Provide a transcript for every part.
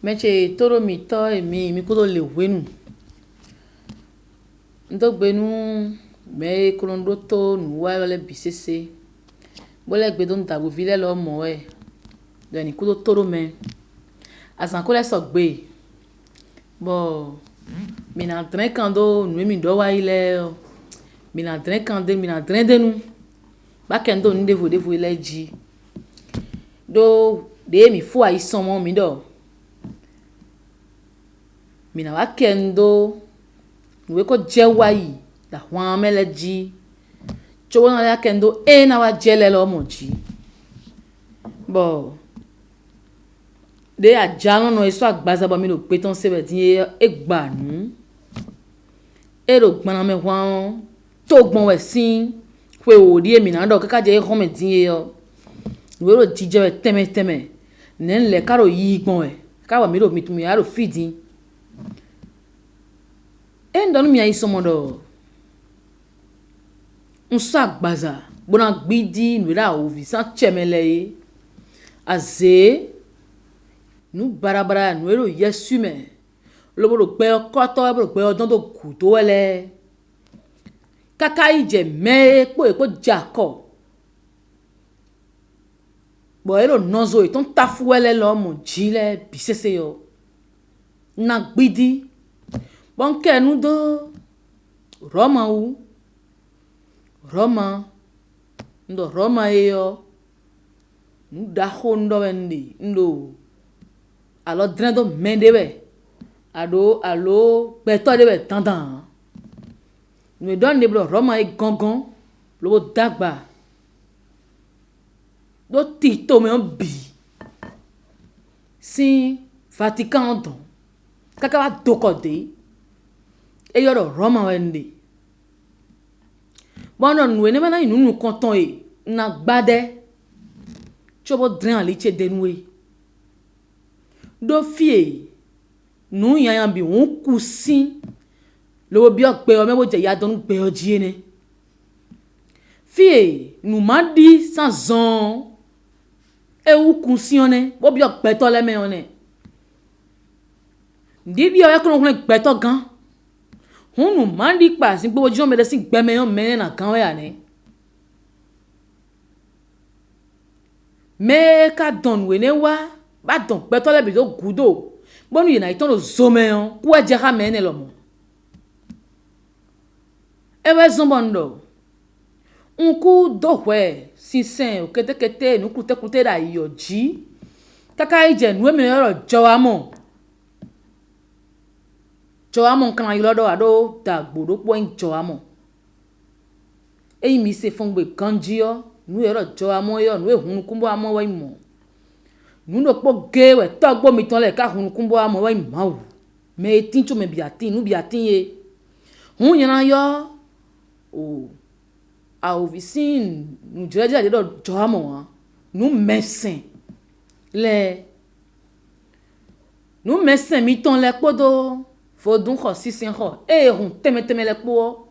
Meche toro mi to mi kudo le wenu. Ndo gbenu me krondo to nu wa le bisese. Bole gbe don tabu vile lo mo e. Do ni kudo toro me. Asan ko le so gbe. Bo mi na tren kando nu mi do wa ile. Mi na tren kande mi na tren de nu. Ba kendo ni devo ile ji. Do de mi fu ai somo mi do. Mina wa kendo nuwe ko jewa yi da hwan mele ji chowo na ya kendo na wa jele lo mo ji bo de ajalo no eso agbaza bo mi lo pe ton sebe tin egba nu ero gbana me hwan to gbon we sin kwe odi emi na do kaka je ho me tin yo nuwe ro jije we teme nen le karo yi gbon we ka wa mi ro mi tumi aro feeding ndonu mi ayi somodo unsa gbaza bona gbidi nwira ovi san chemele aze nu barabara nwero yesu me loboro pe okoto loboro pe odon to ku to wele kaka ije me epo jako bo ero nozo iton tafu wele lo mo jile bisese yo na gbidi bonke nu do Roma ndo Roma yo nu da hondo wendi ndo alo drendo mendebe alo beto debe tandan nu don de bro Roma e gangan lo dagba do tito me on bi si Vatican don kaka wa dokode e yoro Roma wende bono nuwe ne bana inu konton na gbade chobo dren ali che denwe do fie nu yan bi won kusin lo bi ogbe o mebo je ya don gbe oji ne fie nu mandi sans zon e wu kusin ne bo bi ogbe to le me one ndi bi o ya ko gbe to gan hunu mandi pa sin gbo jo me de sin gbe me yon me na kan ya ne me ka don we ne wa ba don pe to le bi do gudo bonu yi na iton do zo me yon ku eje ha me ne lo mo e we zon bondo unku do hwe si sen o kete nu kute da yo ji kaka ije nu me yoro jowa mo Joamo kan ayi lodo ado da gbodo po en joamo eyi mi se fun gbe kanji yo nu ero joamo yo nu ehun kunbo amo wa imo nu no po ge we to gbo mi ton le ka hun kunbo amo wa imo wu me tin chu me biatin nu biatin ye hun yan yo o a ovisin nu jeje de do joamo wa nu mesin mi ton le podo fodun kho sisen kho hun teme le po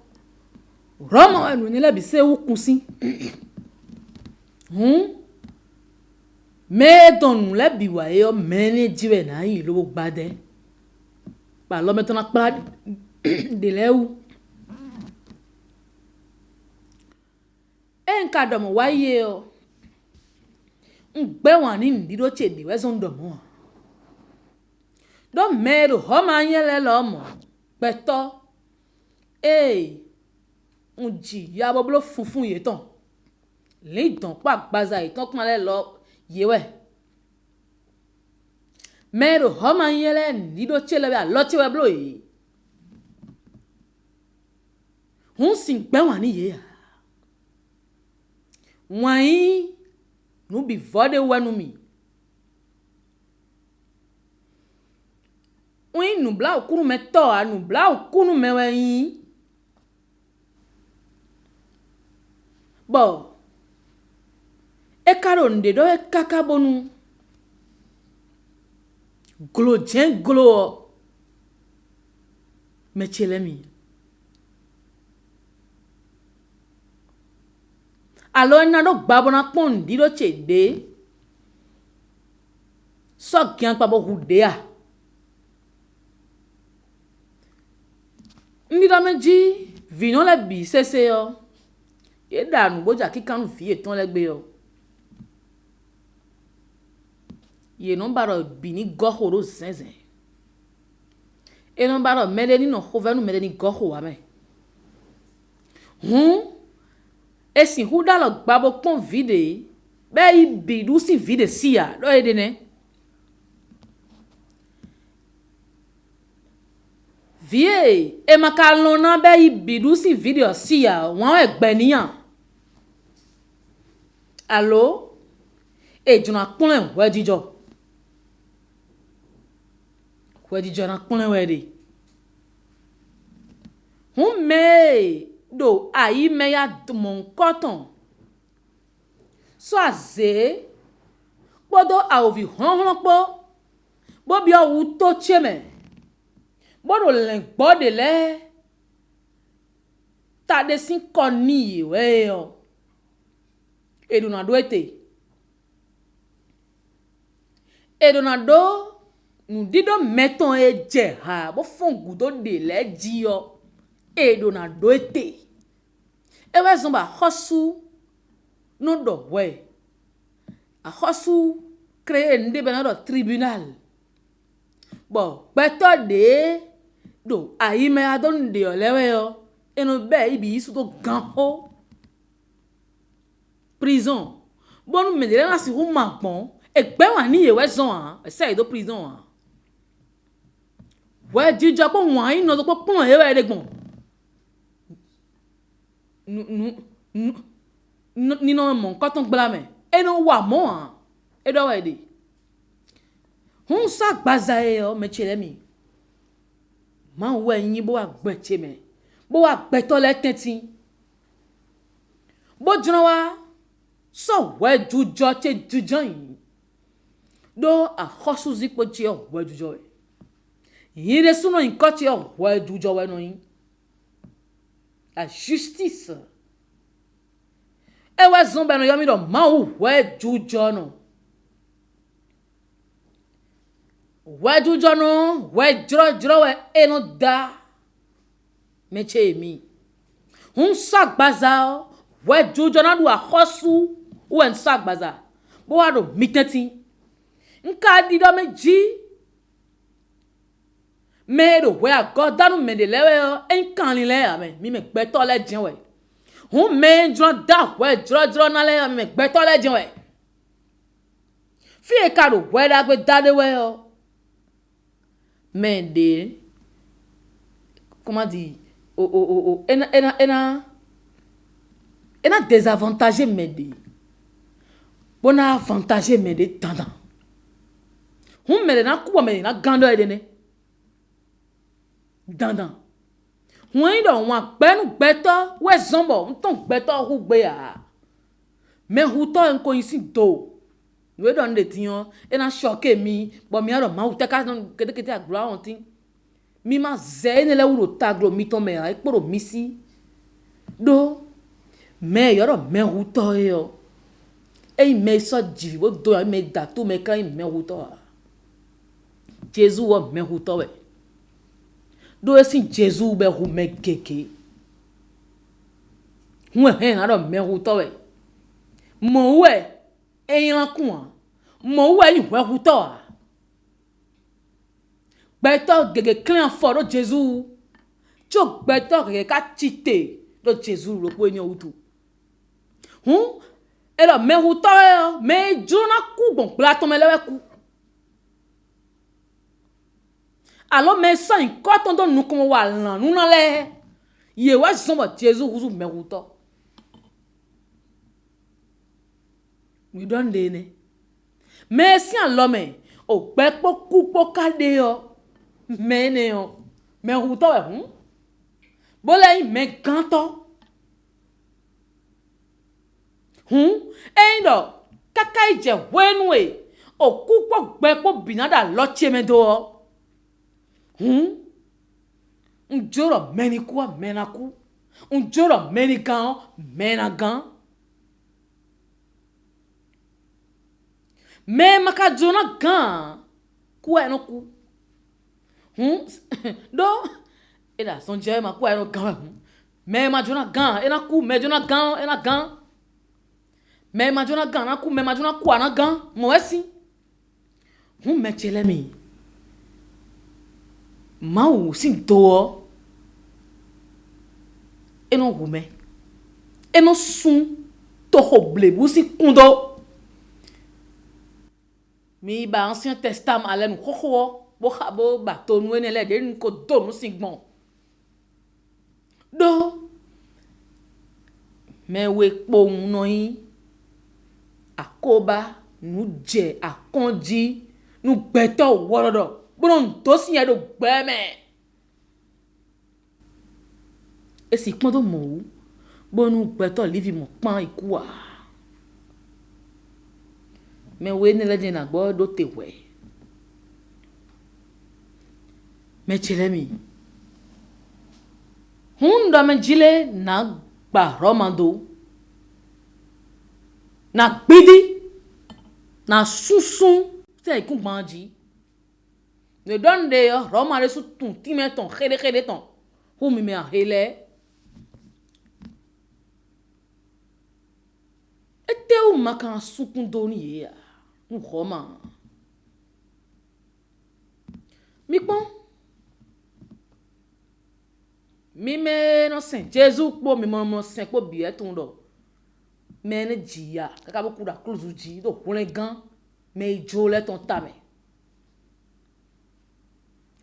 Roma enu ni le bi se ukun si me don le bi wa e o me ni jiwe na yi lo gbade pa lo metona pa de lewu enka do mo wa ye o ngbe wan ni ndiro chede we so ndo mo do mero homa yele lo mo peto unji ya boblo funfun ye ton le don pa gbaza iton kan le lo yewe mero homa yele nido chele be lo chewe blo yi hun sin gbe wan ni ye ya wan yi nu bi vode wanu mi oui nu bla okunu me to anu bla okunu me wen bo e karo nde do e kaka bonu glo me chele mi alo na do gbabona pon di do chede so kian pa bo hude a Ndi da meji vino le bi sese yo. E da nu boja ki kanu fi eton le gbe yo. Ye non baro bini gohoro zenzen. E non baro mede ni no hovenu mede ni goho wa me. Esi huda lo gbabo pon vide. Be i bidu si vide siya. Do edene. Vie, e makalona be i bidu si video siya. Wan egbe niyan. Allo? E juna kunen wejijo. Wejijo na kunen wedi. Me do ayi me ya mon koton. So aze. Bodo a ovi hon po. Bo bi o to cheme. Bodo len gbode le. Ta de sin koni we yo. Edunado ete. Edunado nu dido meton e je ha. Bo fongu do de le ji yo. Edunado ete. Ewe zomba hosu no do we. A hosu créé ndebe na do tribunal. Bo beto de do ayime adon de olewe yo. Eno be ibi isu to ganho. Prison. Bon me de na si hu magbon. Egbe wa ni yewe zon an. Se do prison an. We jijo po wan yi no to po pon yewe de gbon. Ni no mon koton gbala e no wa mo an e do wa de hun sa gbaza e o me chele mi ma we yin bo wa gbe che me bo wa gbe to le tentin bo juna wa so we jujo che jujo yin do a hosu zipo che o we jujo yin de suno yin ko che o we jujo we no yin la justice. Ewe zombe no yomi do ma we jujo no. We jujo no, we jro we eno da. Meche mi. Un sak baza we jujo na do a hosu ou en sak baza. Bo wa do miteti. Nka di do meji. Me do we a god danu me de lewe yo en kan ni le ame mi me gbe to le jin we. Hun me jro da we jro na le me gbe to le jin we. Fi e ka do we da gbe dade we yo. Me de comment dit ena désavantage me de. Bona avantage me de tanda. Hun me de na ku me na gando e de ne. Dandan. Wọ́n do wọ́n gbẹ́nu gbẹ́tọ́ we zombo nton gbẹ́tọ́ hu gbe ya. Me hu to enko yin si do. We don de tiyan e na choquer mi bo mi aro ma hu te ka kete agro on tin. Mi ma ze ne le wuro tagro mi to me a iporo mi si. Do me yoro me hu to yo. E me so jivi bo do me da to me kan me hu to. Jesus wo me hu to we. Do esi Jesus be hu me keke. Hu hen aro me hu to we. Mo we eyan kun. Mo we yin we hu to. Beto gege clean for do Jesus. Cho beto gege ka chite do Jesus ro po eni outu. Hu e lo me hu to we me jona ku gbon pla to me lewe ku. Alors mais ça une coton don nous comme wa lan nous na le ye wa zombo Jesus huzu me huto we don de ne mais si an l'homme o gbe po ku po kade yo me ne yo me huto e bo le me ganto endo kakai je wenwe o ku po gbe po binada lo cheme do. Njoro meni kwa menaku. Njoro meni gan menagan. Me maka jona gan. Kwa enoku. Do et là son dieu ma quoi no gan mais ma jona gan et na ku mais jona gan et na gan mais ma jona gan na ku mais ma jona kwa na gan mo esi hu me chele mi ma u sin do et non hu me et non sun to hoble bu si kundo mi ba ancien testament ale nu khoho bo khabo ba to nu ene le de nu ko do nu sigbon do me we po no yin akoba nu je akonji nu gbeto worodo bon to si yen do gbe me e si pon do mo bon nu gbeto livi mo pan iku a me we ne le na gbo do te we me chelemi hunda me jile na gba romando na gbidi na susun te ikun gbanji ne don de romare su tun ti me ton khede ton hu mi me a hele ete u makan sukun do ni ya un roma mi pon mi me no sen Jesus po mi mo sen po bi etun do me ne jia kaka bo kuda close ji do kunle gan me jo le ton ta me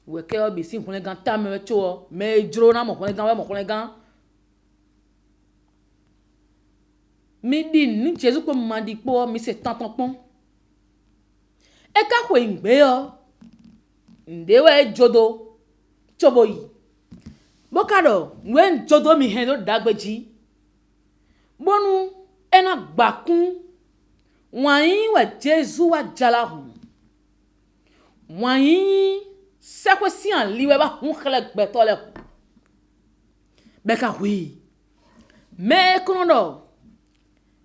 we ke obi sin kunle gan ta me cho me jo na mo kunle gan mi di ni Jesus po ma di po mi se tan pon e ka ko ngbe yo ndewe jodo chobo yi bokado wen jodo mi hen do dagbeji bonu ena gbakun wayin wa Jesus wa jala hu wayin sekwe si an liwe ba hun khele gbeto le beka hui me kono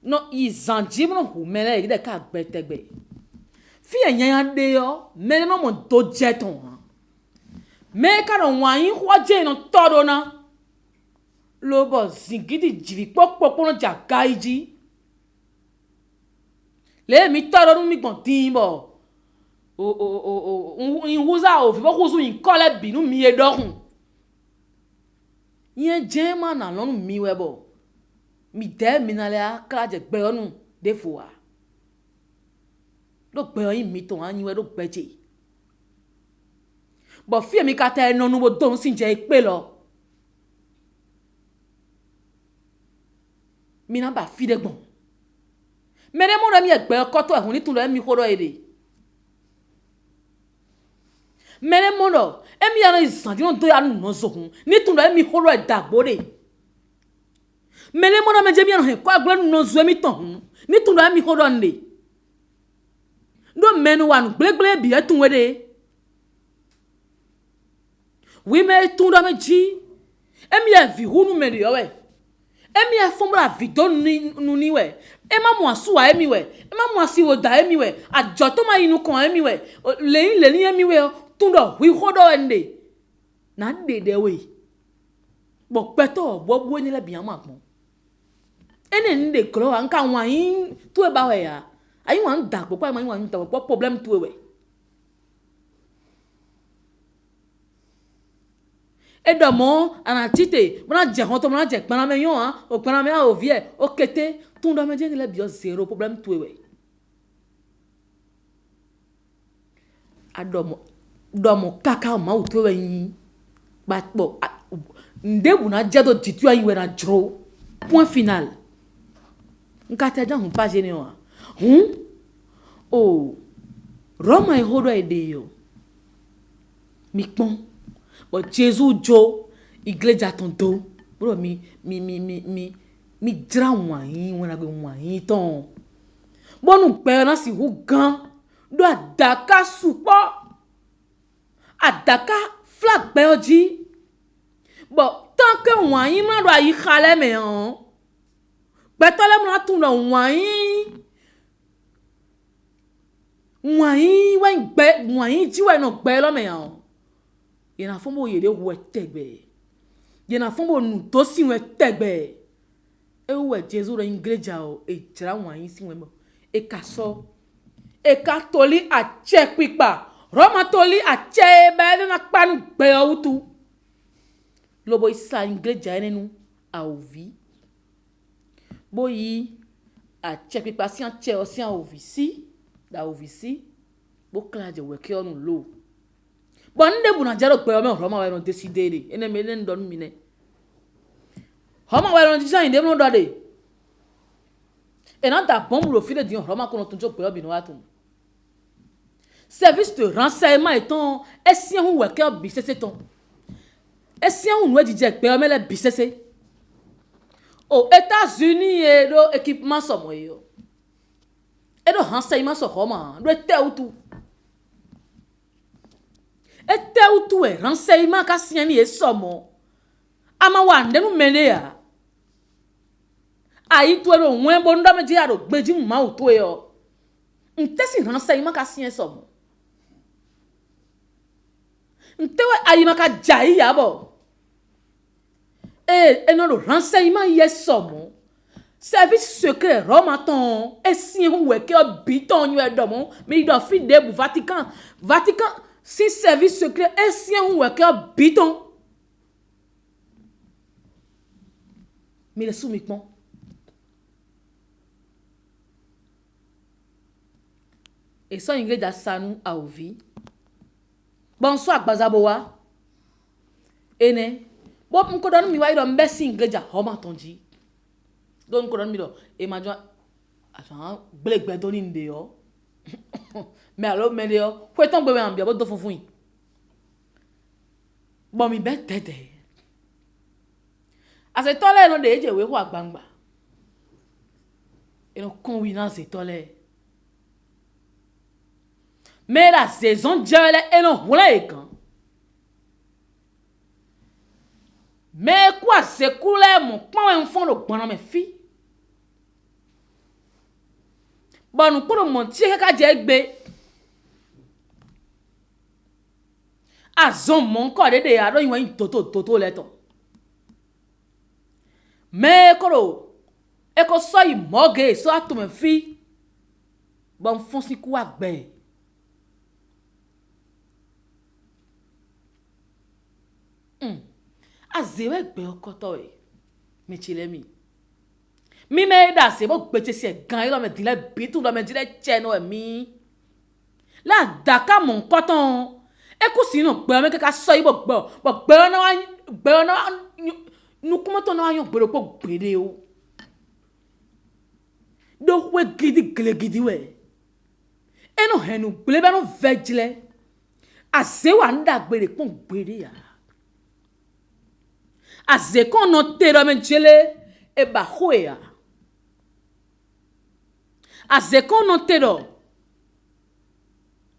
no izanji mo hu mele de ka gbetegbe fi enyan de yo me no mo do jeton me ka no wayin ho je no todo na lo bo zingidi jivi popo no jagaiji le mi todo nu mi gbon timbo in huza o fi bo huzu in kole binu mi edorun yen jema na lonu mi webo mi de mi na le akra je gbe onu defo wa do gbe yin mi ton anyi we do gbeje bo fi mi ka te no nu bo don sin je ipe lo mi na ba fi de gbon mere mo ra mi egbe koto ehun ni tun lo mi koro ede mere mo no emi ya no isan di no do ya no zo hun ni tun lo mi koro e dagbore mere mo no me je mi no he ko agbe no zo mi ton hun ni tun lo mi koro nle do menu wa nu gbegle bi etun wede wi me tun do me ji emi ya vi hunu me ri owe emi e fomra video nu ni we e ma mo asu wa emi we e ma mo asi wo da emi we ajo to ma inu kan emi we le ni emi we tun do wi hodo ende na de we bo peto bo bu ni le bi ama gbon ene nde kro an ka wan yin tu e ba we ya ayi wan da popo ma yin wan ta popo problem tu we edomo anatite mona je hon to mona je pana me yon han o pana me o vie o kete tun do me je le bio zero problem tu we domo kaka ma o tu we yin ba po ndebu na je do titu ayi we na jro point final nka te jan hun page ni wa o Roma e hodo ede yo mi pon but Jesus jo iglesia ton do bro mi dra wan yin wona gbe wan yin ton bonu pe na si hu gan do adaka supo adaka flag pe oji but tant que wan yin ma do ayi khale me han pe to le mo na tun lo wan yin wen gbe wan yin ji we no gbe lo me han ina fomo yede wo tegbe yena fombo nu to si we tegbe e we Jesu re igreja o e jira wan yin si we mo e ka so e ka toli a che pipa Roma toli a che be na panu gbe outu lobo isa igreja enenu a ovi boyi a che pipa si an che o si an ovi si da ovi si bo klaje we ke onu lo bon nde bu na jaro gbe o me Roma we no decide ene me ne ndon mi ne Roma we no decide inde no do de e na da bon lo file di Roma ko no tunjo gbe o bi no atum service de renseignement étant essien ou we ke bi se ton essien ou no di je gbe o me le bi se aux États-Unis et do équipement somo yo et do renseignement so Roma do te utu ete utu e renseignement ka siani e somo ama wa ndenu mene ya ayi tu ero wen bo ndo meji aro gbeji ma utu e yo nte si renseignement ka siani somo nte we ayi maka jai ya bo no renseignement ye somo service secret romaton e si we ke biton yu e domo me do fi de bu Vatican si service secret ancien ou que biton mais le soumiquement et son ingé da sanu a ovi bonsoir bazaboa ene bo mko don mi wa do mbesi ingreja homa tonji don mko don mi do e majo asan gbelegbe don ni nde yo mais alors mais yo faut ton bébé ambia bo do funfun bon mi be tete ase tole no de eje we ho agbangba e no kon wi na se tole mais la saison jele e no hula e kan mais quoi c'est coulé mon pon en fond do gbon me fi bon nous pour mon tie ka je gbe azon mon ko de aro yin toto leto me koro e ko so yi moge so atu me fi bon fon si ku agbe azewe gbe okoto e me chilemi mi me da se bo gbeche se gan ilo me dile bitu do me dile cheno e mi la daka mon koton e ku sinu gbe me ka so ibo gbe na nu kuma to na ayon gbero po gbere o do we gidi we e no henu gbele no vegile azewa nda gbere po gbere ya azeko no tero me jele e ba hoya azeko no tero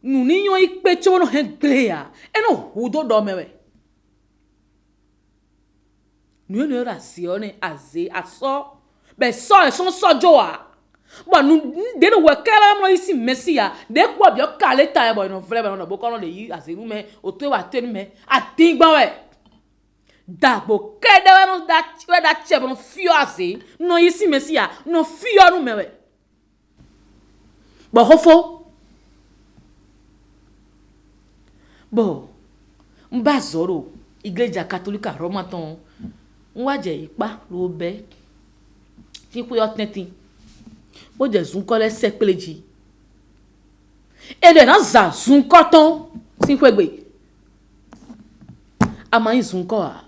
nuni yo ikpe chono henglea e no hudo do mewe nu no rasione aze aso be so e so joa bo nu de no wekala mo isi mesia de kwa bi o kale ta e bo no frebe no bo kono le yi aze nu me o to wa tenu me atingba we dagbo kede no da chebo no fio aze no isi mesia no fio nu mewe bo hofo bo mba zoro igreja katolika romaton nwaje ipa lo be ti ku yo tenti bo je zun ko le sepeleji ele na za zun koton si kwegbe ama yin zun ko a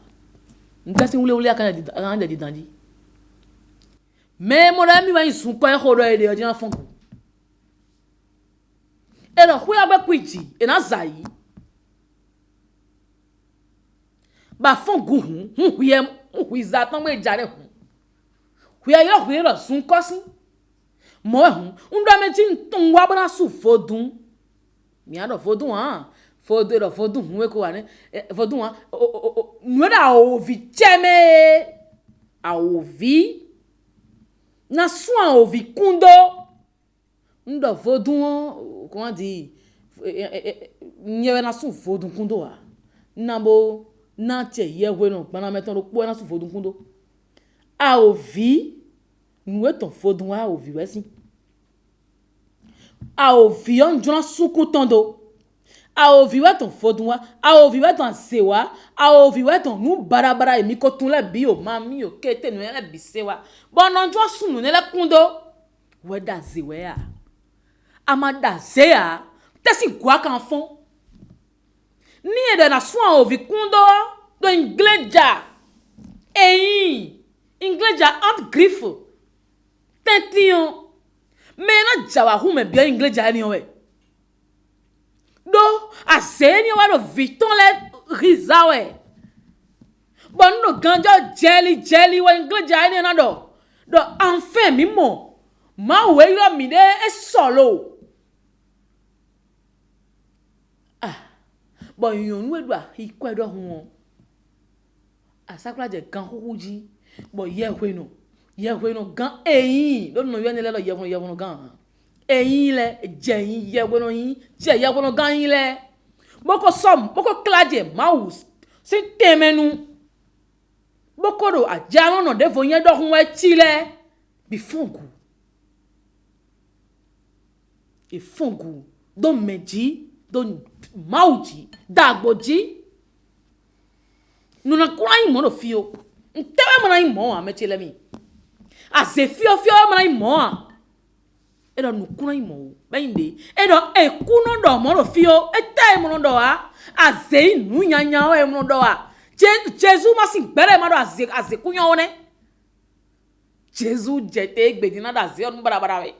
nka si wule akan de danji me mo la mi wa yin zun ko e horo ele o jina fon ele hu ya be kwiji e na za yi ba fon gu hu iza tan me jare hu ya yo hu lo sun kosin mo hu ndo meji tun wa bana su fodun mi ado fodun han fodun hu e ko wa ne fodun han nu da ovi cheme a ovi na su a ovi kundo ndo fodun comment dit nyewe na su fodun kundo wa nambo na che yewe no gbana meton ro po na su fodun kundo a ovi nwe ton fodun a ovi wesi a ovi on jona suku tondo a ovi we ton fodun wa a ovi we ton sewa a ovi we ton nu barabara emi ko tun le bi o mami o kete nu le bi sewa bono jo sunu ne le kundo we da zewe a ma da ze a tesi gwa kan fon ni ede na so a ovi kundo do ingleja ingleja ant grifo tention me na jawa hu me bi ingleja ni we do aseni wa do viton le rizawe bon no ganjo jelly wa ingleja ni na do enfin mi mo ma we yo mi de e solo bon yon we do ikwe do hu asakla je gan huji bon ye we no gan do no yo ni le lo ye no gan le jeyin ye we no yin je ye we no gan yin le boko klaje mouse si temenu boko do ajano no defo yen do hu e chile bi fungu e fungu do meji do mauji dagboji nuna kuna imo no fio ntewe mana imo a mechele mi aze fio mana imo a edo nukuna imo bende edo ekuno do mo no fio eta imo no do a aze inu nyanya o imo no do a Jesu ma sin gbere ma do aze kunyo one Jesu jete gbedina da ze on barabara we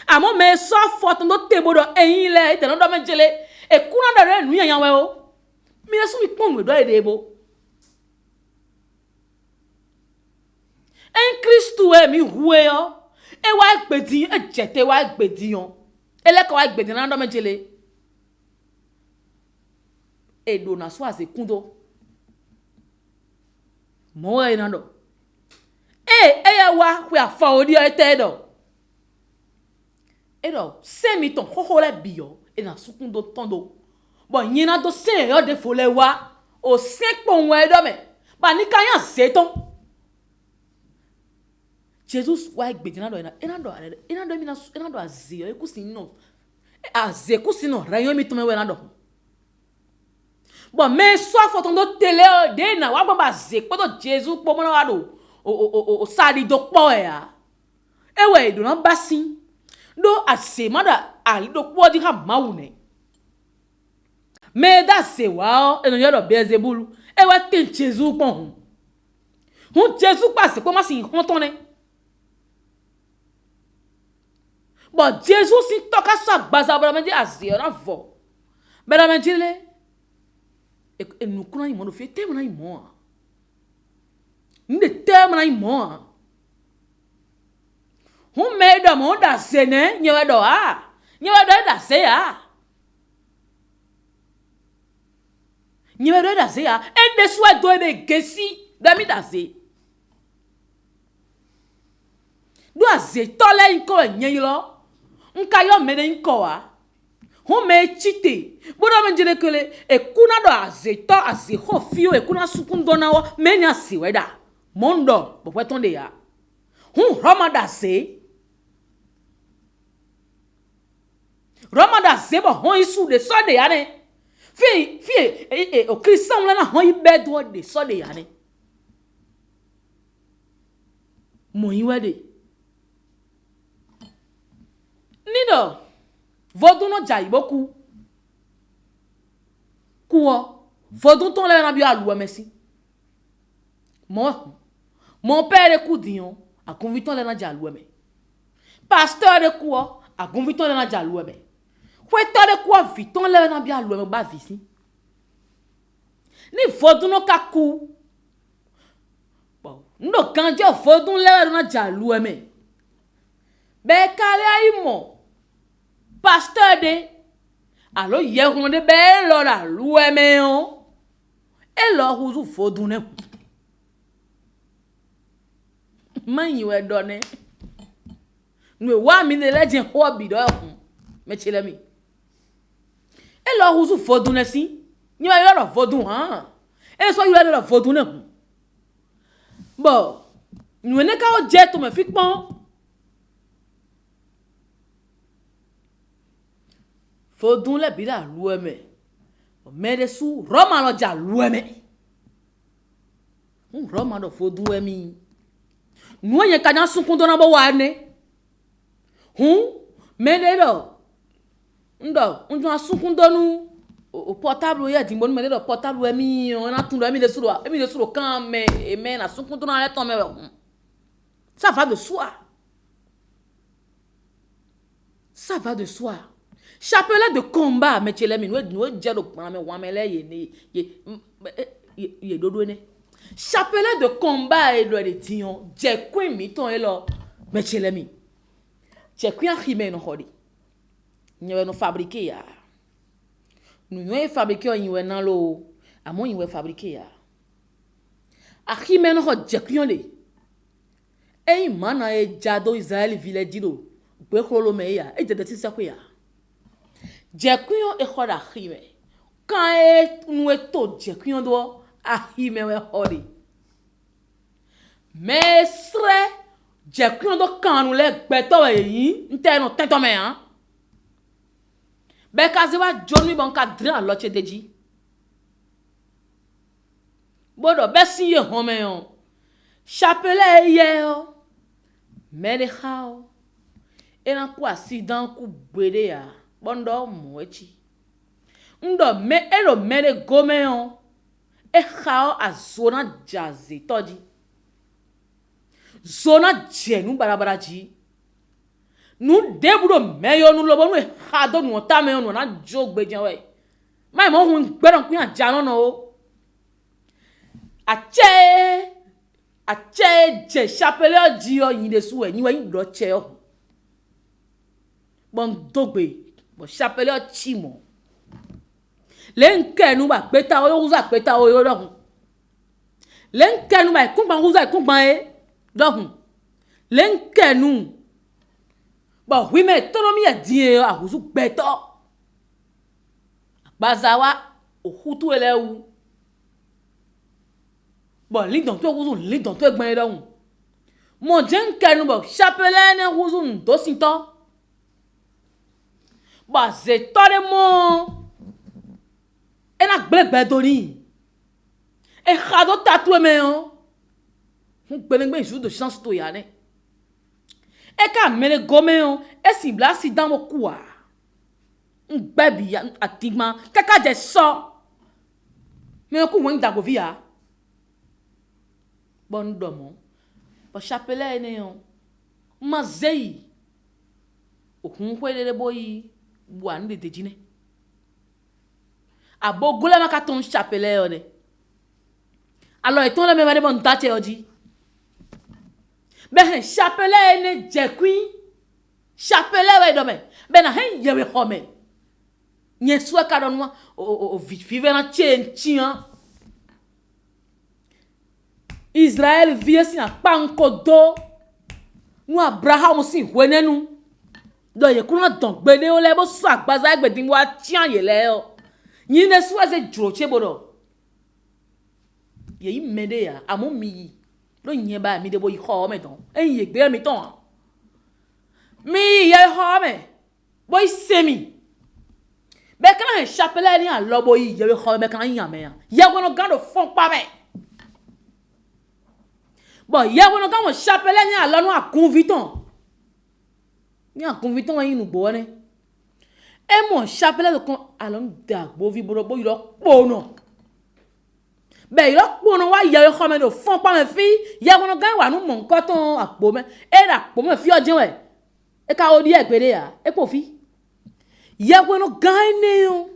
amo me so foto no tebo do eyin le ite no do mejele ekuna da re nu nyanya we o mi esu mi pon we do edebo en Kristu e mi huwe yo e wa gbedi e jete wa gbedi yon ele ko wa gbedi na do mejele e do na so ase kundo mo e na do ya wa we afa odi e te do edo semi ton hohole bio e na sukundo tondo bo nyina do se yo de fole wa o se pon we do me ba ni kan ya se ton Jesus wa gbedina do ina do mi na do azio e kusin no aze kusin no rayon mi to me we na do bo me so foto do tele o de na wa ba ze po do Jesus po mo na wa do o sadi do po ya ewe do na basin do ase mada ali do podi ha maune me da se wa eno yo do Beelzebulu e wa ten Jesus pon hun Jesus passe ko ma sin hon ton ne bo Jesus sin toka so agbaza bra me di ase o na vo bela me jile e nu kuna imo no fi te mo na imo nde te mo na imo hun me do mo da se ne nyewe do da se ya nyewe do da se ya e de so do de gesi da mi da se do aze tole nko enye lo nka yo me de nko wa hun me chite bodo me jere kele e kuna do aze ho fio e kuna sukundo na wo me nya si weda mondo bo weton de ya hun roma da se Ramadan sebo hon isu de so de yane fi o Christian la na hon ibe do de so de yane mo yin we de nido vodun no ja iboku kuo vodun ton le na bi alu mesi mon père ku dion a conviton le na ja alu me pasteur de kuo a conviton le na ja alu me de quoi viton le na bia lo ba visi ni vodun no kaku bon ndo kanjo vodun le na ja lu me be kale aimo pasteur de alo ye ko de be lo la lu me o e lo huzu vodun ne man yi we do ne nwe wa mi ne legend ho bi do me chele mi e lo huzu vodun ne si ni wa yo vodun han Et so yule la vodou ne. Bon, nous ne ka o jet me fik bon. Vodou le bila lueme. Mais de sous Roma lo ja lueme. Roma do vodou emi. Nous y kanya sun kundo na bo wane. Mais de do. On sun kundo nu o portable ya dimbo nu mais de portable emi on a tundo emi de suro kan mais na sun kundo na le ton mais ça va de soi. Ça va de soi. Chapelet de combat mais tu l'aimes nous dialo pour mais wa mele ye dodo ne. Chapelet de combat et de tion, j'ai quoi mi ton elo mais tu l'aimes. J'ai quoi rime no hodi. Nous no fabriquer ya. Nous fabriquer on nan lo amon nous fabriquer ya. A rime no ho j'ai quoi le. E mana e jado Israel village dido. Pe kholo me ya e de tisa ko ya. Jekuyon e khoda khime. Kan e nou e to jekuyon do a khime we khodi. Mesre jekuyon do kan nou le gbeto we yi nte no tento me han. Be kaziwa jonu bon ka dran loche deji. Bodo be si ye home yon. Chapelet ye yo. Mede khao. E nan ku accident ku bwede ya. Bondo mwechi. Ndo me elo mele gomeon. E khao a zona jazi toji. Zona jenu barabara ji. Nou debudo meyo nou lobo nou e khado nou ta meyo nou na jogbe jan we. Ma mo hun gberon ku yan jano no. Ache je chapelet ji yo yin de su e ni we yin do che yo. Bon dogbe. Bon chapelet chimo. Lenke nou ba beta o uza beta o yo dohun. Lenke nou ba kumban uza kumban e dohun. Lenke nou. Bon oui mais tonomi e die a uzu beta. Bazawa o hutu ele ou. Bon lindon to uzu lindon to egban e dohun. Mon jenke nou ba chapelet ne uzu ndo sinton. Ba ze tore mo e na gbegbe doni e khado tatu me on gbelengbe jour de chance to ya ne e ka mele gome on e si bla si dan mo kwa ngbebi ya atigma kaka je so me ku wen dago via bon domo ba chapelet ne on ma zei o kun kwelele boyi buan de dejine abo gula ma ka ton chapelet yo de alors eton le me va de bon tache oji be chapelet ne jekui chapelet we do me be na hen yewe home nye swa ka don o vive na chenchian Israel vie si na pankodo nu Abraham si hwenenu do ye kuna don gbede o le bo so agbaza gbedin wa tian ye le o yin ne so ze joche bodo ye yi mede ya amo mi lo yin ba mi de bo yi ho me don en ye gbe mi ton mi ye ho me boy semi be kana he chapelet ni an lo bo yi ye ho me kana yan me ya ye wono gan do fon pa me bo ye wono gan wo chapelet ni an lo no akunviton ni a conviton yin nu bo ne e mo chapelet de kon alon da bo vi bo yo pono be yo pono wa ye yo me do fon pa me fi ye wono gan wa nu mo nkan ton apo me e da po me fi ojen we e ka odi e pede ya e po fi ye wono gan ne o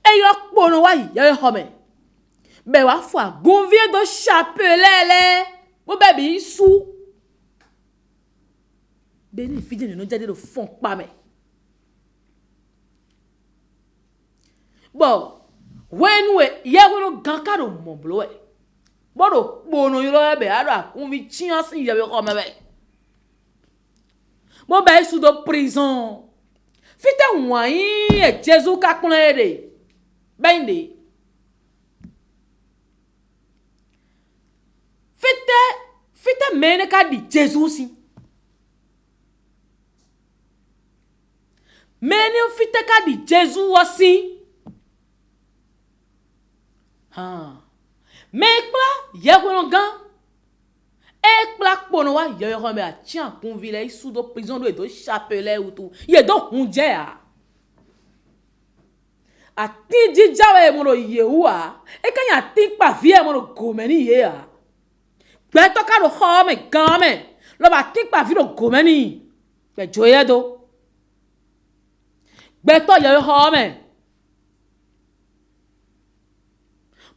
e yo pono wa ye yo me be wa fo agunvie do chapelet le bo be bi su beni fide no jade do fon pa me bo when we ye wono gan ka do mo blo e bo do pono yo be ado akunvi tian sin ye ko me be bo be su do prison fite wan e Jesus ka kun e de bende mene ka di Jesus si. Mene fite ka di Jesus aussi. Mais ekpla yekono gan. Ekpla pono wa yeyo me a tian kun vile isu do prison do chapelet ou tout. Ye do hunje a. A ti di jawe mono yewa. E kan ya ti pa vie mono gomeni ye a. Beto ka do home game. Lo ba ti pa vi do gomeni. Be joye do. Beto yeyo home.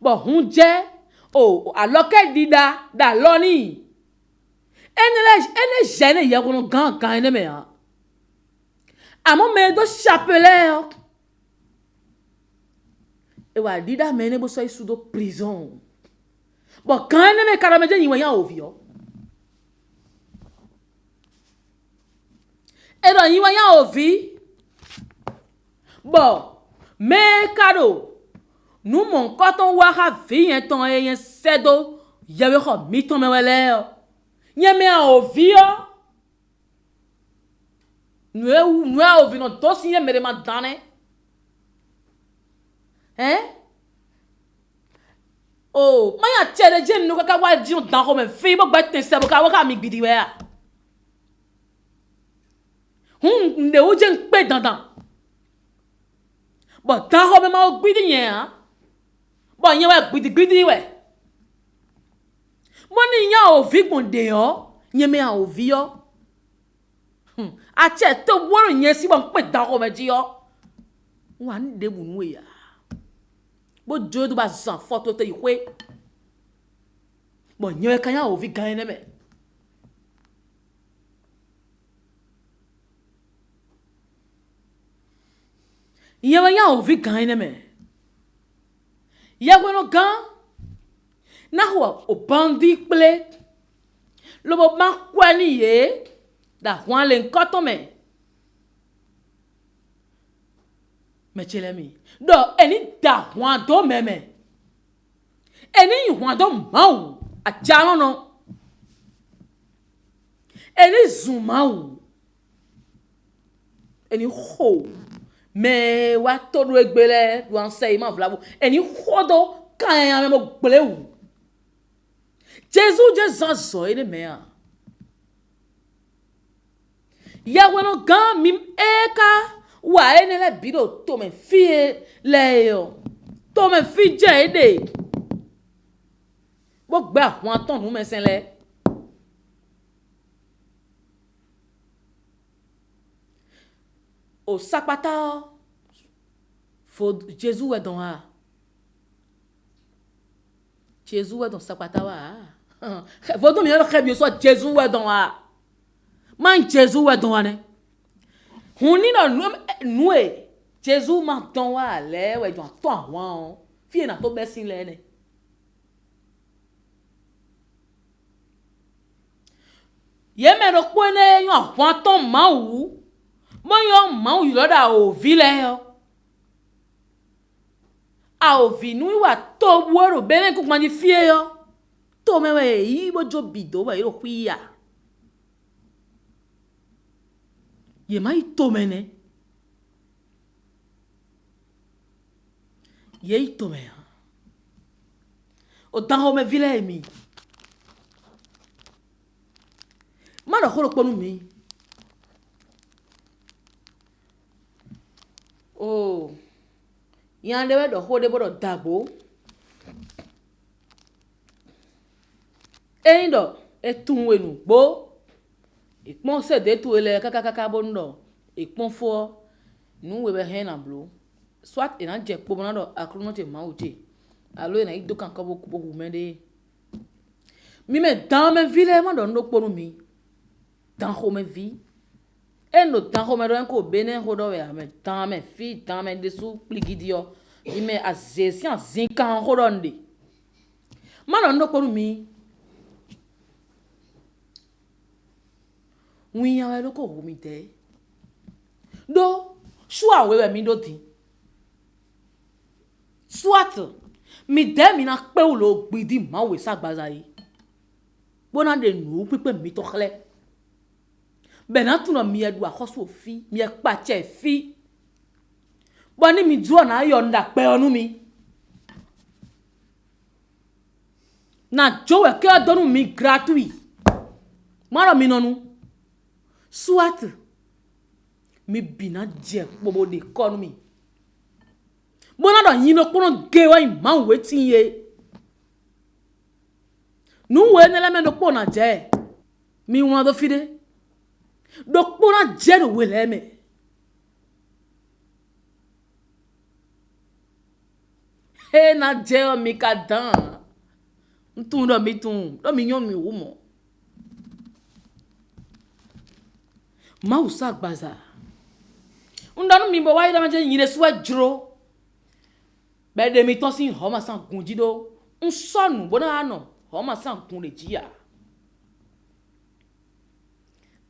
Bon hunje o aloke dida da loni. Ene jene ye kono gan ene me a. Amo me do chapelet. E wa dida me ne bo so isu do prison. Bon kan ene me karame je yiwa ya ovio. E do yiwa ya ovi. Bon me kado nous mon coton wa ha vi en ton e en sedo yewe ho mi ton me wele. Nye me a ovio. Nwe ovi no dosi nye mere ma dane. Oh, maya chere je no kaka wa ji dan ho me fi bo gba ten se bo ka wa ka mi gbidi we a. Nde o je npe dandan. Bo dan ho me ma o gbidi yen a. Bo yen we gbidi we. Moni nya ovi gbonde yo, nye me a ovi yo. A che to woro yen si bon pe dan ho me ji yo. Wa nde bu nwe ya. Bo jo do ba zan photo te ywe. Bo nye kan ya ovi gan ene me. Nye ya ovi gan ene me. Ye no gan na ho o bandi ple lo bo ma kwani ye da hwan le nkoto me chele mi do eni da hwan do me eni hwan do mau a jano no eni zumau eni ho me wa todo egbele do ansei ma vlavo eni hodo kan ya me mo gbele wu Jesus je zo ene mea. Ya weno gan mim eka wa ene le bido to me fi le yo. To me fi je ede. Bo gba won ton nu me sen le. O sapata fo Jesus we don ha. Jesus we don sapata wa. Vodou mi yo khebio so Jesus we don a. Man Jesus we don ane. Huni no nue. Jesus ma don wa le we don to awon. Fie na to besin le ne. Ye me ro po ne yo awon ton ma wu. Mo yo ma wu lo da o vi le yo. A o vi nu wa to woro bene ku ma di fie yo. To me we ibo jo bido wa iro hwiya. Ye mai to me ne. Ye to me. O dan ho me vile mi. Ma do horo ponu mi. Oh. Yande we do ho de bodo dagbo. Eindo etun enu gbo ipon se de tu ele kakaka bondo ipon fo nu we be hen na blo swat ina je po bondo akrono te ma uche alo ina ido kan ka bo ku bo mede mi me dan me vile ma do ndo ponu mi dan ho me vi eno dan ho me do ko bene ho do we me dan me fi dan me de su pligidio mi me azesi an zinkan ho do ndi ma do ndo ponu mi. Winya we loko mi te. Do shua we mi do ti. Swat mi de mi na pe o lo gbidi ma we sagbaza yi. bona de nu pipe mi to khle bena tu no mi edu akhoso fi mi e pa che fi boni mi duo na yo nda pe onu mi na jowe ke donu mi gratuit maro mi nonu soit mi bina je bobo de economy bona do yin no pono ge wa ma wetin ye nu we ne la me no pona je mi won do fide do pona je do we le me he na je o mi ka dan ntun do mi yon mi wo mo ma usa gbaza undanu mi bo wa ida ma je yin suwa juro be de mi ton sin ho ma san gunji do nsonu bona ano ho ma san kun le jia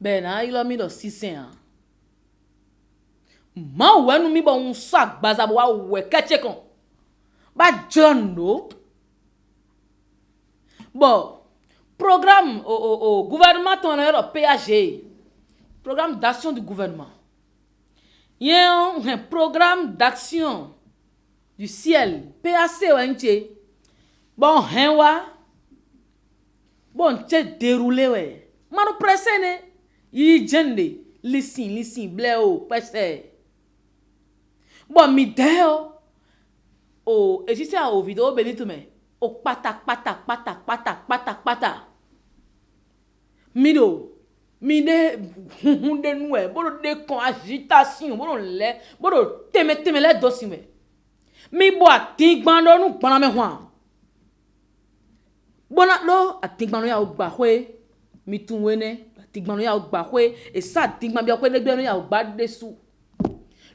be na ilo mi do sisen ma wenu mi bo usa gbaza bo wa we keche kan ba jono bon programme au gouvernement ton le PAG programme d'action du gouvernement. Il y a un programme d'action du ciel. PAC ONG. Bon, henwa. Bon, t'es déroulé, ouais. Mano presse, ne. Yi jende. Listen, bleo, presse. Bon, mi deo. Oh, et si c'est au vidéo, benito me. Oh, patak. Mido. Mide hunde noué bodo de con agitation bodo le bodo teme le dosi me mi bo atigbando nu gbana me ho bona lo atigbando ya ogba hwe mi tun we ne atigbando ya ogba hwe e sa tigban bi hwe le gbe no ya ogba desu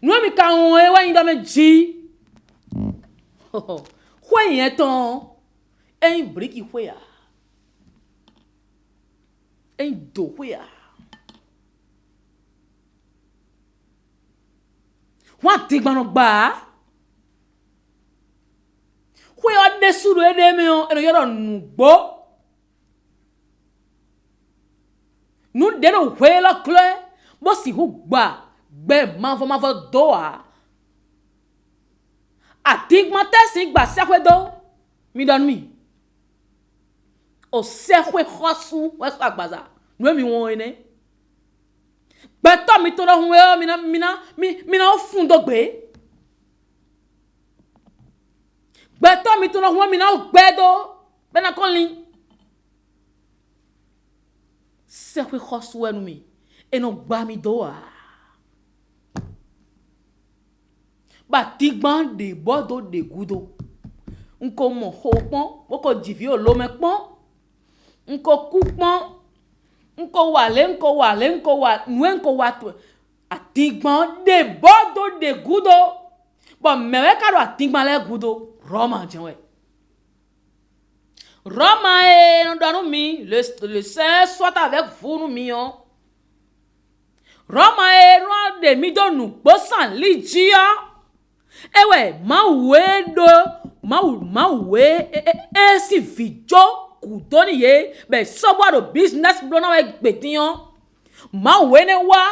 nu mi ka won e wa yin do me ji hwe yen ton en briki hwe ya en do hwe ya wọ́n ti gbọ́n gbà á wọ́n yọ dé sùúrù ẹ̀dẹ́ mi ọ́ ẹ̀rọ yọ̀rọ̀ nù gbó nù dẹ́nu wẹ́ lọ́kùlẹ̀ bó sì hù gbà gbẹ́ máa fọ́ dọ́ wa àti gbọ́n tẹ̀sí gbà sẹ́kwẹ́ dọ́ mi dọ́nu mi ò sẹ́kwẹ́ xọ́sù wẹ́ sọ àgbàzà nù ẹ̀mí wọn ẹ̀ nẹ́. Beto mi to do hunwe mina o fun do gbe. Beto mi to do hunwe mina o gbe do. Bena kon li. Se kwe khosu enu mi. E no gba mi do a. Ba tigban de bodo de gudo. Nko mo ho pon, boko jivi o lo me pon. Nko ku pon. Nko wa nwenko watu atigban de bodo de gudo bon mewe kado atigban le gudo Roma jenwe Roma no danu mi le Saint soit avec vous nous mion Roma no de mi do nu gbosan lijia ewe ma we si vijo kudoni ye be sobwaro business blona we gbetiyan ma we ne wa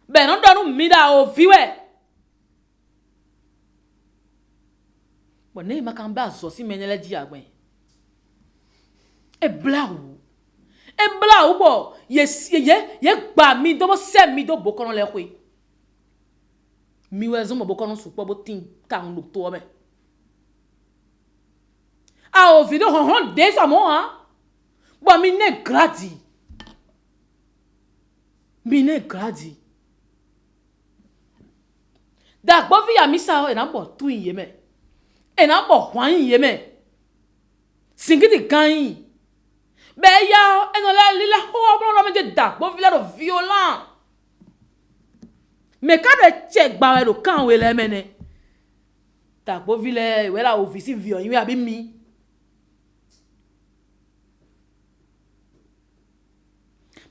be no donu mi da o viwe bo ne ma kan ba so si menele di agben e blau bo ye gba mi do bo se mi do bokono le kwe mi we zo mo bokono su po bo tin kan lu to me a o video hon desa mo ha bo mi ne gradi da gbo fi ya mi sa e na bo tu iye me e na bo hwan iye me singiti kan be ya e no la lila ho bro me de da gbo fi la do violent me ka de check ba we do kan we le me ne da gbo fi le we la office violent we abi mi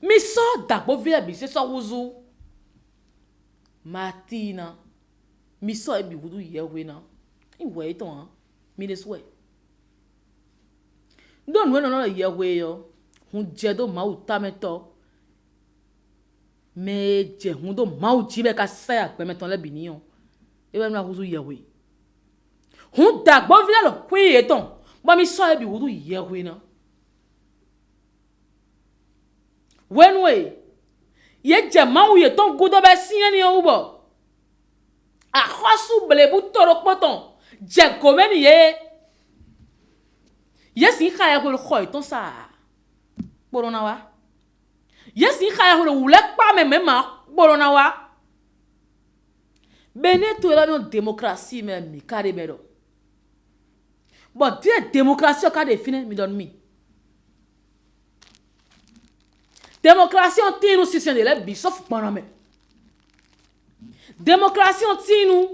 mi so dagbo via bi se so wuzu Martina mi so e bi wudu ye we na iwe ton mi de swe Don't win another year way yo. Hun jedo mau tameto. Me je hun do mau jibe ka saya pe meton le binion. E ba na huzu yewe. Hun dagbo vila lo kwi eton. Ba mi so e bi huzu yewe na. When way ye je mau ye ton gudo be sin ni o bo. A khosu blebu toro poton. Je komeni ye. Yes, in khaya ko khoy ton sa. Borona wa. Yes, in khaya ko wulek pa me ma borona wa. Bene to la démocratie même mi kare bedo. But the démocratie ka define mi don mi. Démocratie on tinu si sen de la bi sauf paname. Démocratie on tinu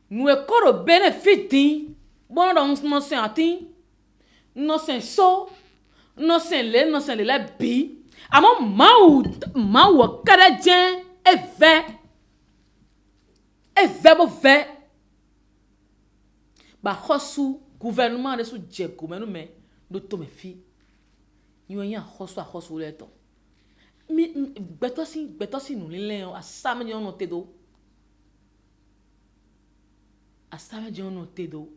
nous e koro benefit bon dans non sen atin non sen so non sen le la bi amo mau karadien e ve bo ve ba khosu gouvernement de sou je gouvernement me do to me fi yo yan khosu le to mi beto si nou le asame di ono tedo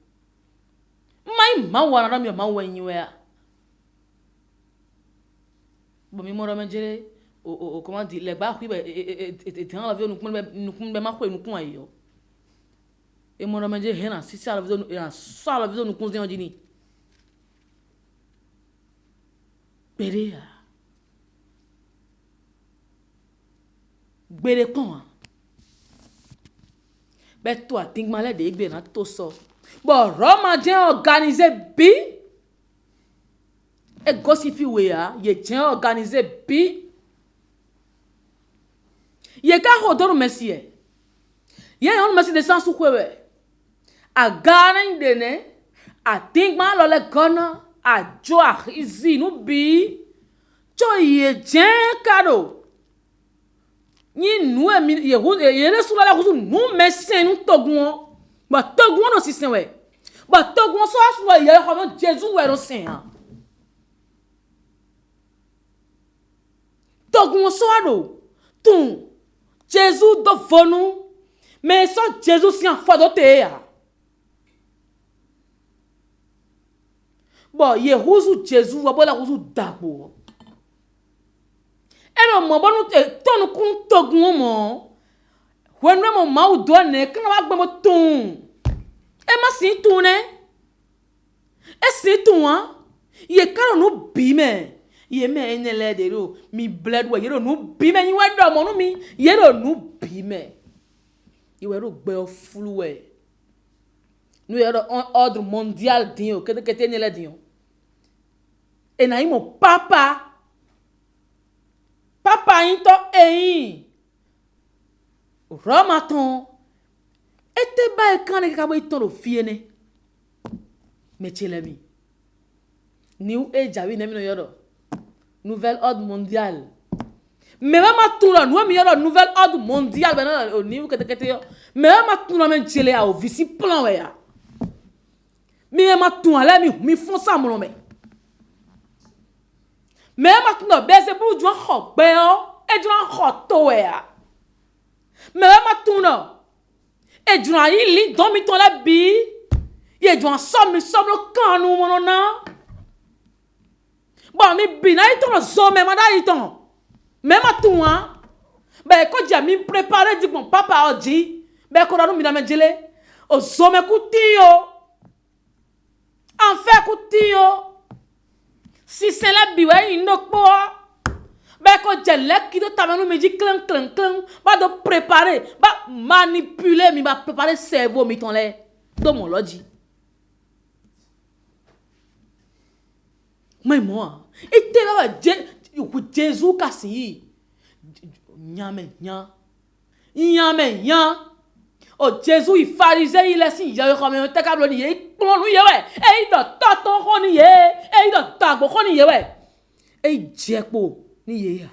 mai mawa na mi mawa nyiwe bo mi moro me jere o comment dire les ba kwi e tan la vie nous kun be ma kwe nous kun ayo e moro me jere hena si sa la vie e sa la vie nous kun zen dini berea gbere kon be to ating malé de igbe na to so bon Roma je organisé bi e gosifi we ya ye je organisé bi ye ka ho do monsieur ye on merci de sans kwewe a ganin de ne a think ma lo le gona a jo a izi nu bi jo ye je kado ni nous ye re sula la kuzu nous messen nous togun ba togun no sisen we ba togun so aso ye ko Jesus we ro sen ha togun so ado tun Jesus do fonu mais so Jesus si en fodo te ya bo ye huzu Jesus wa bola huzu dagbo eno mo bonu tonu kun togun mo when mo mau do ne kan wa gbe mo tun e ma sin tun ne e sin tun an ye karo no bi me ye me enele de ro mi blood we ye ro no bi me yin we do mo no mi ye ro no bi me ye we ro gbe o fulu we no ye ro ordre mondial din o kete ne le din o e na imo papa into eyin Ramaton ete ba e kan e ka bo itoro fie ne mechelemi new age awi ne mi no yoro nouvelle ordre mondial me ma tura no mi yoro nouvelle ordre mondial be na o new kete yo me ma tura men chele a o visi plan we ya me ma tura la mi fon sa mo me ma tura beze bu ju ho gbe o e ju ho to we ya me ma tura e ju yi li don mi ton la bi ye ju som lo kanu mo na bon mi bi na iton zo me ma da iton me ma tura be ko ja mi préparer di bon papa oji be ko ro mi na me jele o zo me ku ti o en fait ku ti o si c'est la bi wa inokpo ba ko jelle ki do tamanu meji clan ba do préparer ba manipuler mi ba préparer cerveau mi ton le do mon logi mais moi et te ba Jésus kasi nyame o Jésus il pharisien il est si ya ko me te kablo ni e pon nu ye we e do toto ko ni ye e do tagbo ko ni ye we e jepo ni ye ya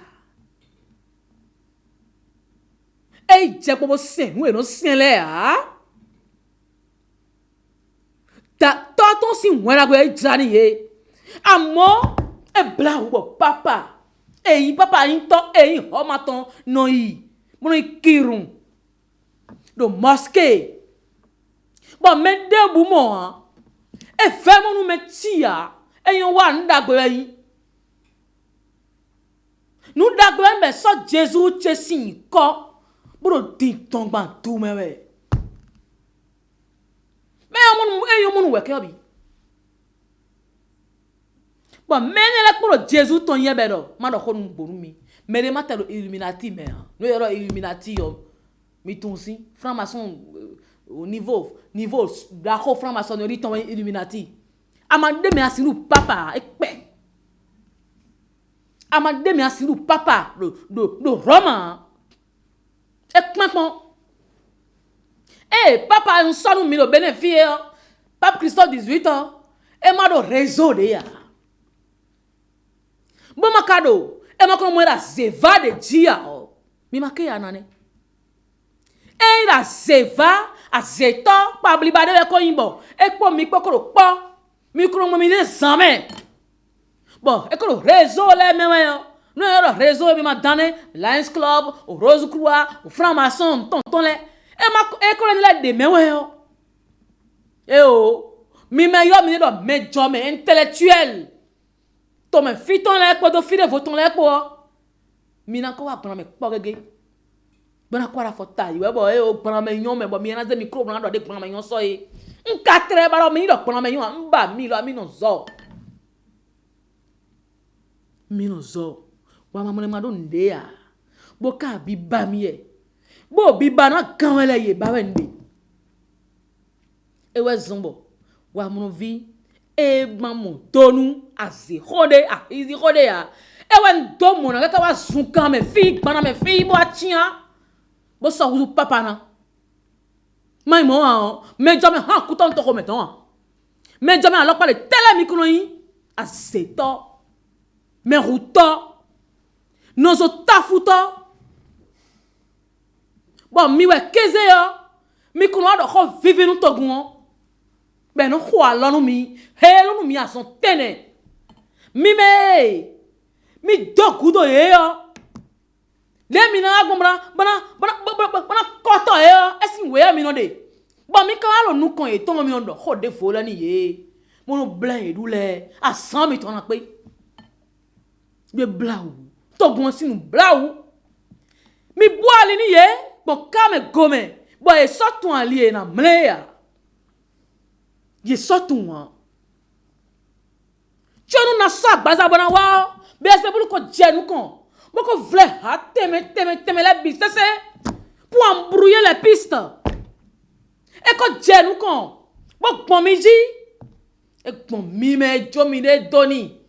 e jepo bo sen we no sen le ya ta ton si wena go jani ye. Amo e bla wo papa. Eyi papa yin to eyi ho maton no yi. Mono kirun. Do mosque. Bon men de bu mo e fe mo nu metia e yon wa ndagbe yi. Nu dagbe me so Jesus chesin ko. Bro din ton gban tu mewe. Me yon mon weke obi. Bon, menye pour Jésus ton yebero, ma do khonu bonu mi. Mais ma telo Illuminati me. No yoro Illuminati yo. Mi tonsi, franc-maçon au niveau la ko franc-maçonnerie ton Illuminati. Amande me asilu papa ekpe. Amande me asilu papa do Roma. Ekpon. Eh, papa un sonu mi do bénéfice. Pape Christophe 18 ans. E ma do réseau de ya. Bon makado e ma kono mwera zeva de dia o mi make ya nane e la zeva a zeto pa blibade we ko yimbo e po mi kokoro po mi kono mi le zame bon e kono réseau le mewe yo no yo réseau mi ma dane Lions Club o Rose Croix o franc-maçon tonton le e ma e kono le de mewe yo e o mi me yo mi do me jo me intellectuel. Tome fiton le ko do fide voton le ko mina ko wa gbon me pogege bona ko ra fota yi we bo e o gbon me yon me bo mi na ze micro bona do de gbon me yon so yi nka tre ba mi do gbon me yon mba mi lo mi no zo wa ma mo le ma do nde ya bo ka bi ba mi e bo bi ba na kan wele ye ba we nde e we zombo wa mo vi e mamu donu azi khode a izi khode ya e wan do mo na ka wa zunkan me fi gbana me fi bo atia bo so wu papa na mai mo a me jame ha kuton to ko meton me jame a lo pa le tele mi kuno yi azeto me ruto nozo tafuto bon mi we keze yo mi kuno do ko vivi nu togun ben no khwa lonu mi lonu mi ason tene mi do gudo ye yo le mi na agbonra bana koto ye yo esin we mi no de bon mi kan lo nu kan e ton mi no do khode fo la ni ye mo no blan e dule asan mi ton na pe de blau to gon sinu blau mi boali ni ye bo kame gome bo e sotun ali e na mleya ye sotun wa chonu na so agbaza bona wa be se bulu ko jenu kan boko vle ha teme la bi sese pour embrouiller les pistes e ko jenu kan bo gbon mi ji e gbon mi me jo mi de doni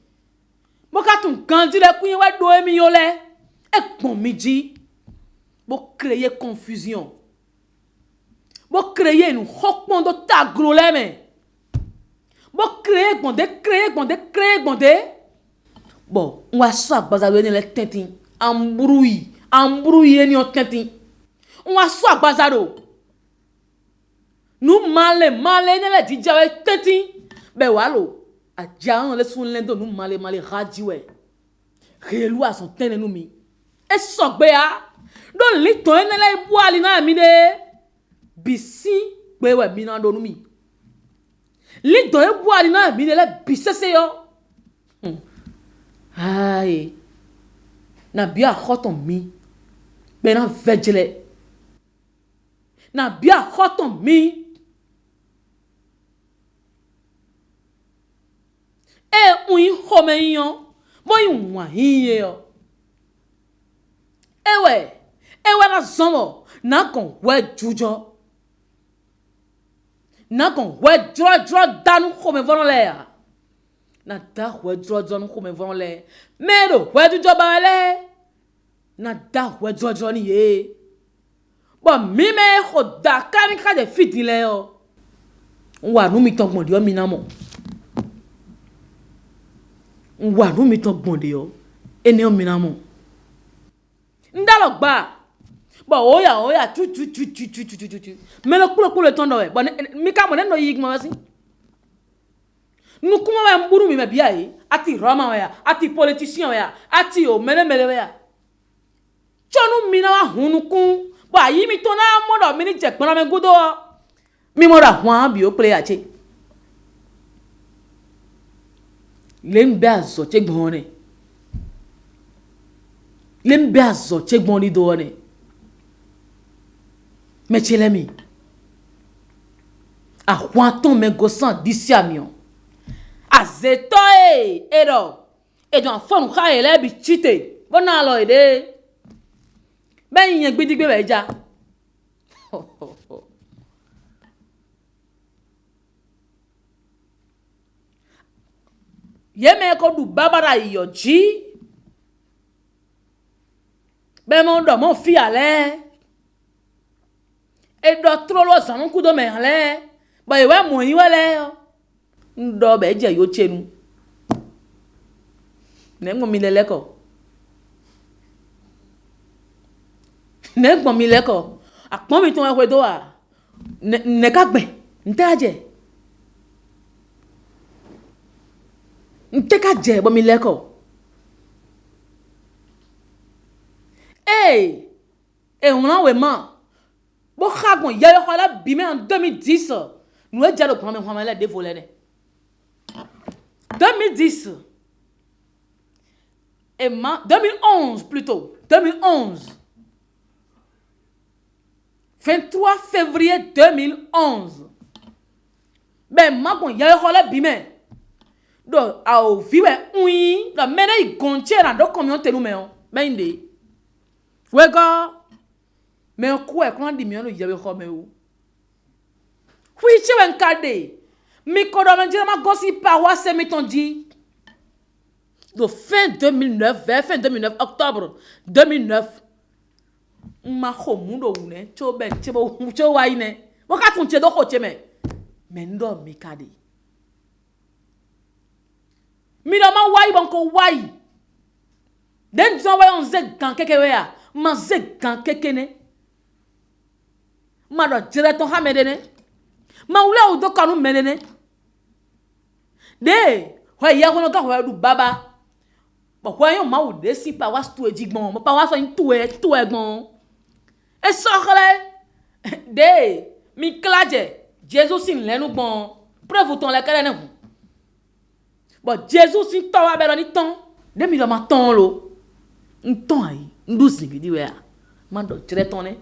bo ka tun gandi le kun we do emi yo le e gbon mi ji bo créer confusion bo créer nu hokpon do tagro le me bo créer gbonde bon on va so agbaza we ni le tentin embrouille ni o tentin on va so agbaza do nu male ni le dija we tentin be wa lo aja on le sun lendo nu male raji we relu a son tene nu mi e so gbe a do li ton ene le bu ali na mi de bisi gbe we mi na do nu mi li do e bu ali na mi de le bisese yo ai na bia khoton mi be na vejele na bia khoton mi e un home yon bo yin wa hiye yo ewe na zomo na kon we jujo na kon we dro danu home vonole ya na da we dro nu home vonole mero we jujo ba le na da we dro ni ye bo mi me khoda kan ka de fidile yo wa nu mi ton gbon de o mi na mo wa nu mi ton gbon de yo ene o mi na mo ndalo gba bo oya tu me lo kulo ton do we bo mi ka mo ne no yi gmo si nous comment mburu mi mebia yi ati roma ya ati politicien ya ati o mele ya chonu mina wa hunukun ba yi mi to na modo mi ni je gbona me gudo mi mo ra hwan bi o play ache lembe azo che gbon lembe azo che gbon li do ne me chelemi a hwan ton me gosan disi amion azeto ero edo fon kha ele bi chite bona lo ede ben yen gbidigbe be ja yeme ko du babara iyoji be mo do mo fi ale edo trolo sanu ku do me ale ba yewe mo yin wele ndo be je yo chenu ne mo mi leleko ne gbon mi leko apon mi ton we do a ne ka gbe nte aje nte ka je bo mi leko on we ma bo khagon ya yo khala bi me en 2010 nous e ja le grand me la dévolé ne 2010 et 2011 plutôt 2011 23 février 2011 ben ma bon ya yo la bi me do a o viwe oui la mena I gonche na do combien te nous me on ben de wego me ko e kon di mi on ya yo me o oui che wen kade mi ko do me dire ma gossip paroisse c'est meton dit de fin 2009 vers fin 2009 octobre 2009 ma ko mundo une cho ben cho wa ine wo ka tun che do ko che me ndo mi kade mi do ma wai bon ko wai den zo wa on ze gan keke we ya ma ze gan keke ne ma do dire to ha me de ne ma wula o do kanu menene de ho ya ko no ka ho du baba bo ko yan ma o de si pa wa stu ejigbon mo pa wa so tu egbon e so kale de mi klaje Jesus sin lenu gbon preuve ton le kele ne hu bo Jesus sin to wa be lo ni ton de mi lo ma ton lo nton ai ndu sin bi di we a ma do dire ton ne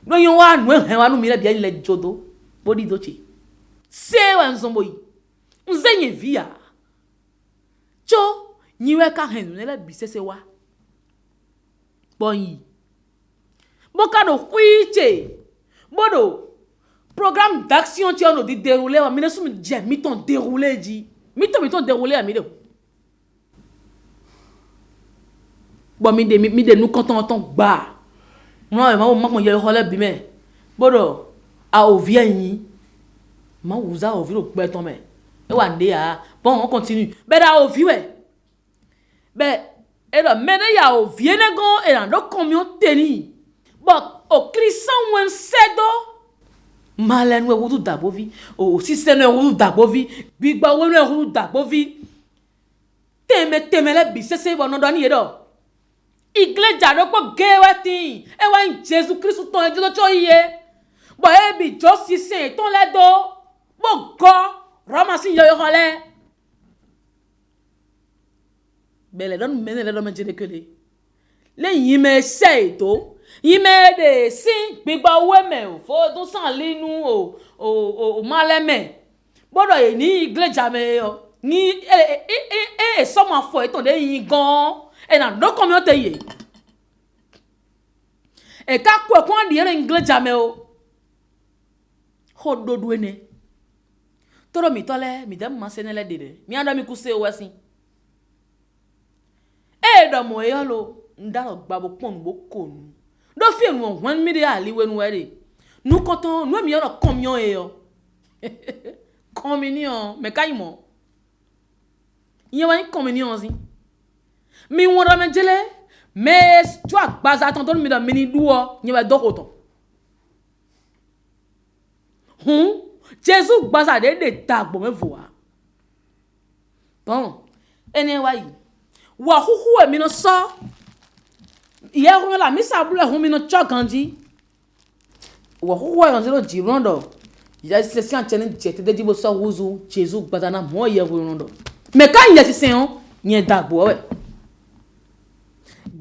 do yon wa nu he wa nu mi le bia ile jodo body doche se wa nzombo yi nzenye via cho nyiwe ka hen ne la bisese wa bonyi boka do kwiche bodo programme d'action ti ono di dérouler wa mine sumi je mi ton dérouler di mi ton dérouler a mi de bon mi de nous quand on gba non ma ye hola bi me bodo a ovia yin ma uza ovi lo pe ton me e wa nde a bon on continue be da ovi we be e do mene ya ovi ne go e na do combien teni but o christian wen sedo malen we wudu dabovi o system we wudu dabovi gbigba we wudu dabovi teme le bi sese bo no do ni e do iglesia do po gewati e wa Jesus Christ ton e do cho iye bo e bi justice ton le do bo go ramasi yo hole bele don mene le do me jere kele le yime se to yime de sin gbigba we me o fo do san linu o maleme bodo e ni iglesia me yo ni so ma fo e ton de yin gan e na do combien te ye e ka ko kon di ere iglesia me o ho do do ene toro mi tole mi dem ma senele dede mi ando mi kuse o wasi e do mo yo lo ndaro gbabo pon bo konu do fi enu won mi de ali wenu were nu koton nu mi yo communion e yo communion me kai mo yen wa ni communion si mi won do me jele mais tu agbaza ton don mi do mini duo yen wa dokoton Jesus gbaza de dagbo me voa Bon, anyway, wa huhu mi no so. Iye ho la mi sa bule ho mi no chokandi. Wa huhu yo zero jirondo. Ya se si anchene jete de dibo so wuzu Jesu gbadana mo ye ho rondo. Me kan ye se on nye dagbo we.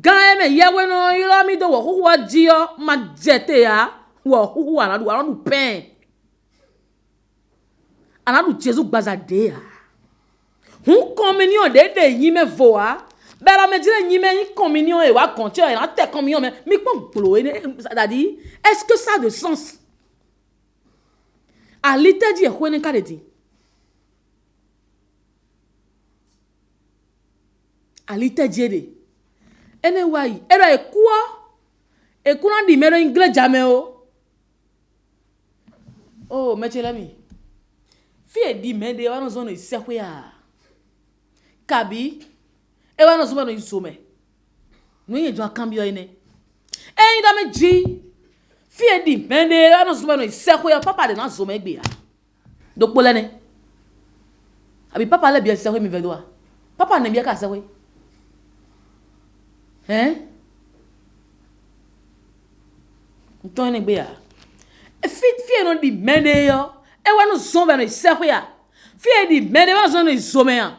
Gan me ye we no iro mi do wa huhu jio ma jete ya. Wa huhu anadu pen. Anadu Jesu gbazade ya. Hun communion de yime voa. Bela me dire yime yi communion e wa konti e na te communion me mi pon glo c'est-à-dire est-ce que ça a de sens? A lite di e ko ni ka de di. A lite di de. Anyway, era e kuna di mero ingle jame o. Oh, mechelami. Fi di mede wa no zo no isekwe ya. Kabi ewa no suba no isome no ye jo akambio ine da me ji fi di mende ewa no suba no iseko ya papa de na zo me gbe ya dokpole ne abi papa le bia iseko mi vedoa papa ne bia ka sewe nton ne gbe ya fi no di mende yo ewa no zo be no iseko ya fi di mende ewa no zo no isome ya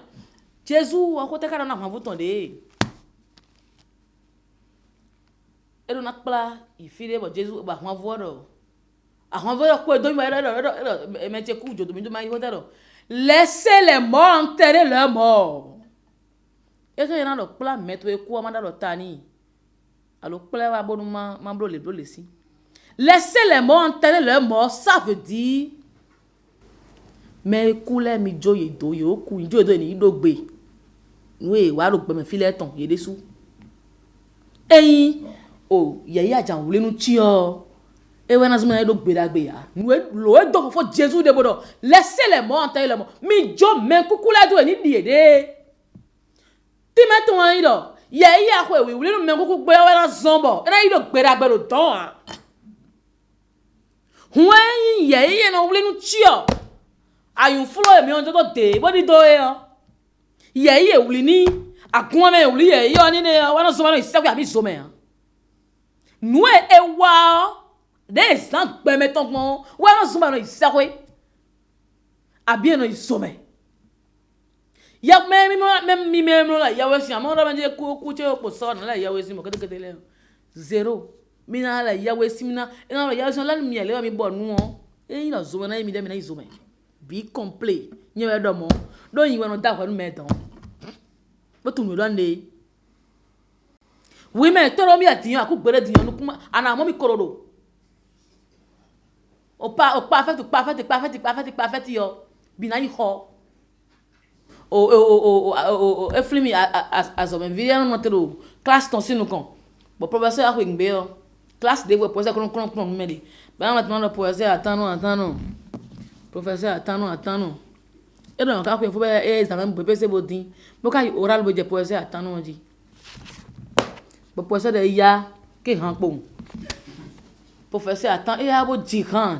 Jésus a côté cara na mavuton de. Ero na kpla ifide bo Jésus ba hwan vodo. A hwan vodo ko do ma e metie ku jo do mi do ma yi hotero. Laissez les morts enterrer leurs morts. E ke na do kpla meto e ku amanda do tani. Alo kpla wa bonu ma blo le si. Laissez les morts enterrer leurs morts, ça veut dire mais kule mi joye do yo ku joye do ni do gbe we wa ro gbe me file ton ye desu eyin o ye ya jan wule nu chi o e we na zuma do gbe da gbe ya nu lo e do fo Jésus de bodo laissez les morts enterrer les morts mi jo men kukula do ni diede ti me ton yin do ye ya ko we wule nu men kuku gbe we na zombo e na yi do gbe da gbe do don huwen ye no wule nu chi o ayun fulo emi on to de body do e o ye wuli ni agun me wuli ye yo ni ne wa no so ma no iseku abi so me nu e wa de san gbe me ton pon wa no so ma no iseku abi no iso me ya me la ya we si amon do me je ku che po so na la ya we si mo kete le zero mi na la ya we si mi na ya so la mi le mi bo nu o e no zo na mi de mi na iso me be complet nye we do mo do yin we no da kwa nu me don but tu no don de we me toro mi atiyan aku gbere diyan nu kuma ana mo mi korodo o perfect yo bi na yi ho o eflimi as o me video no tero class ton sinu kan bo professeur aku ngbe yo class de we professeur kon me de ba na tano professeur atano professeur atano e don ka ko fo be examen bo pe se bodin mo ka oral bo je professeur atano ji bo professeur de ya ke han po professeur atan e abo ji han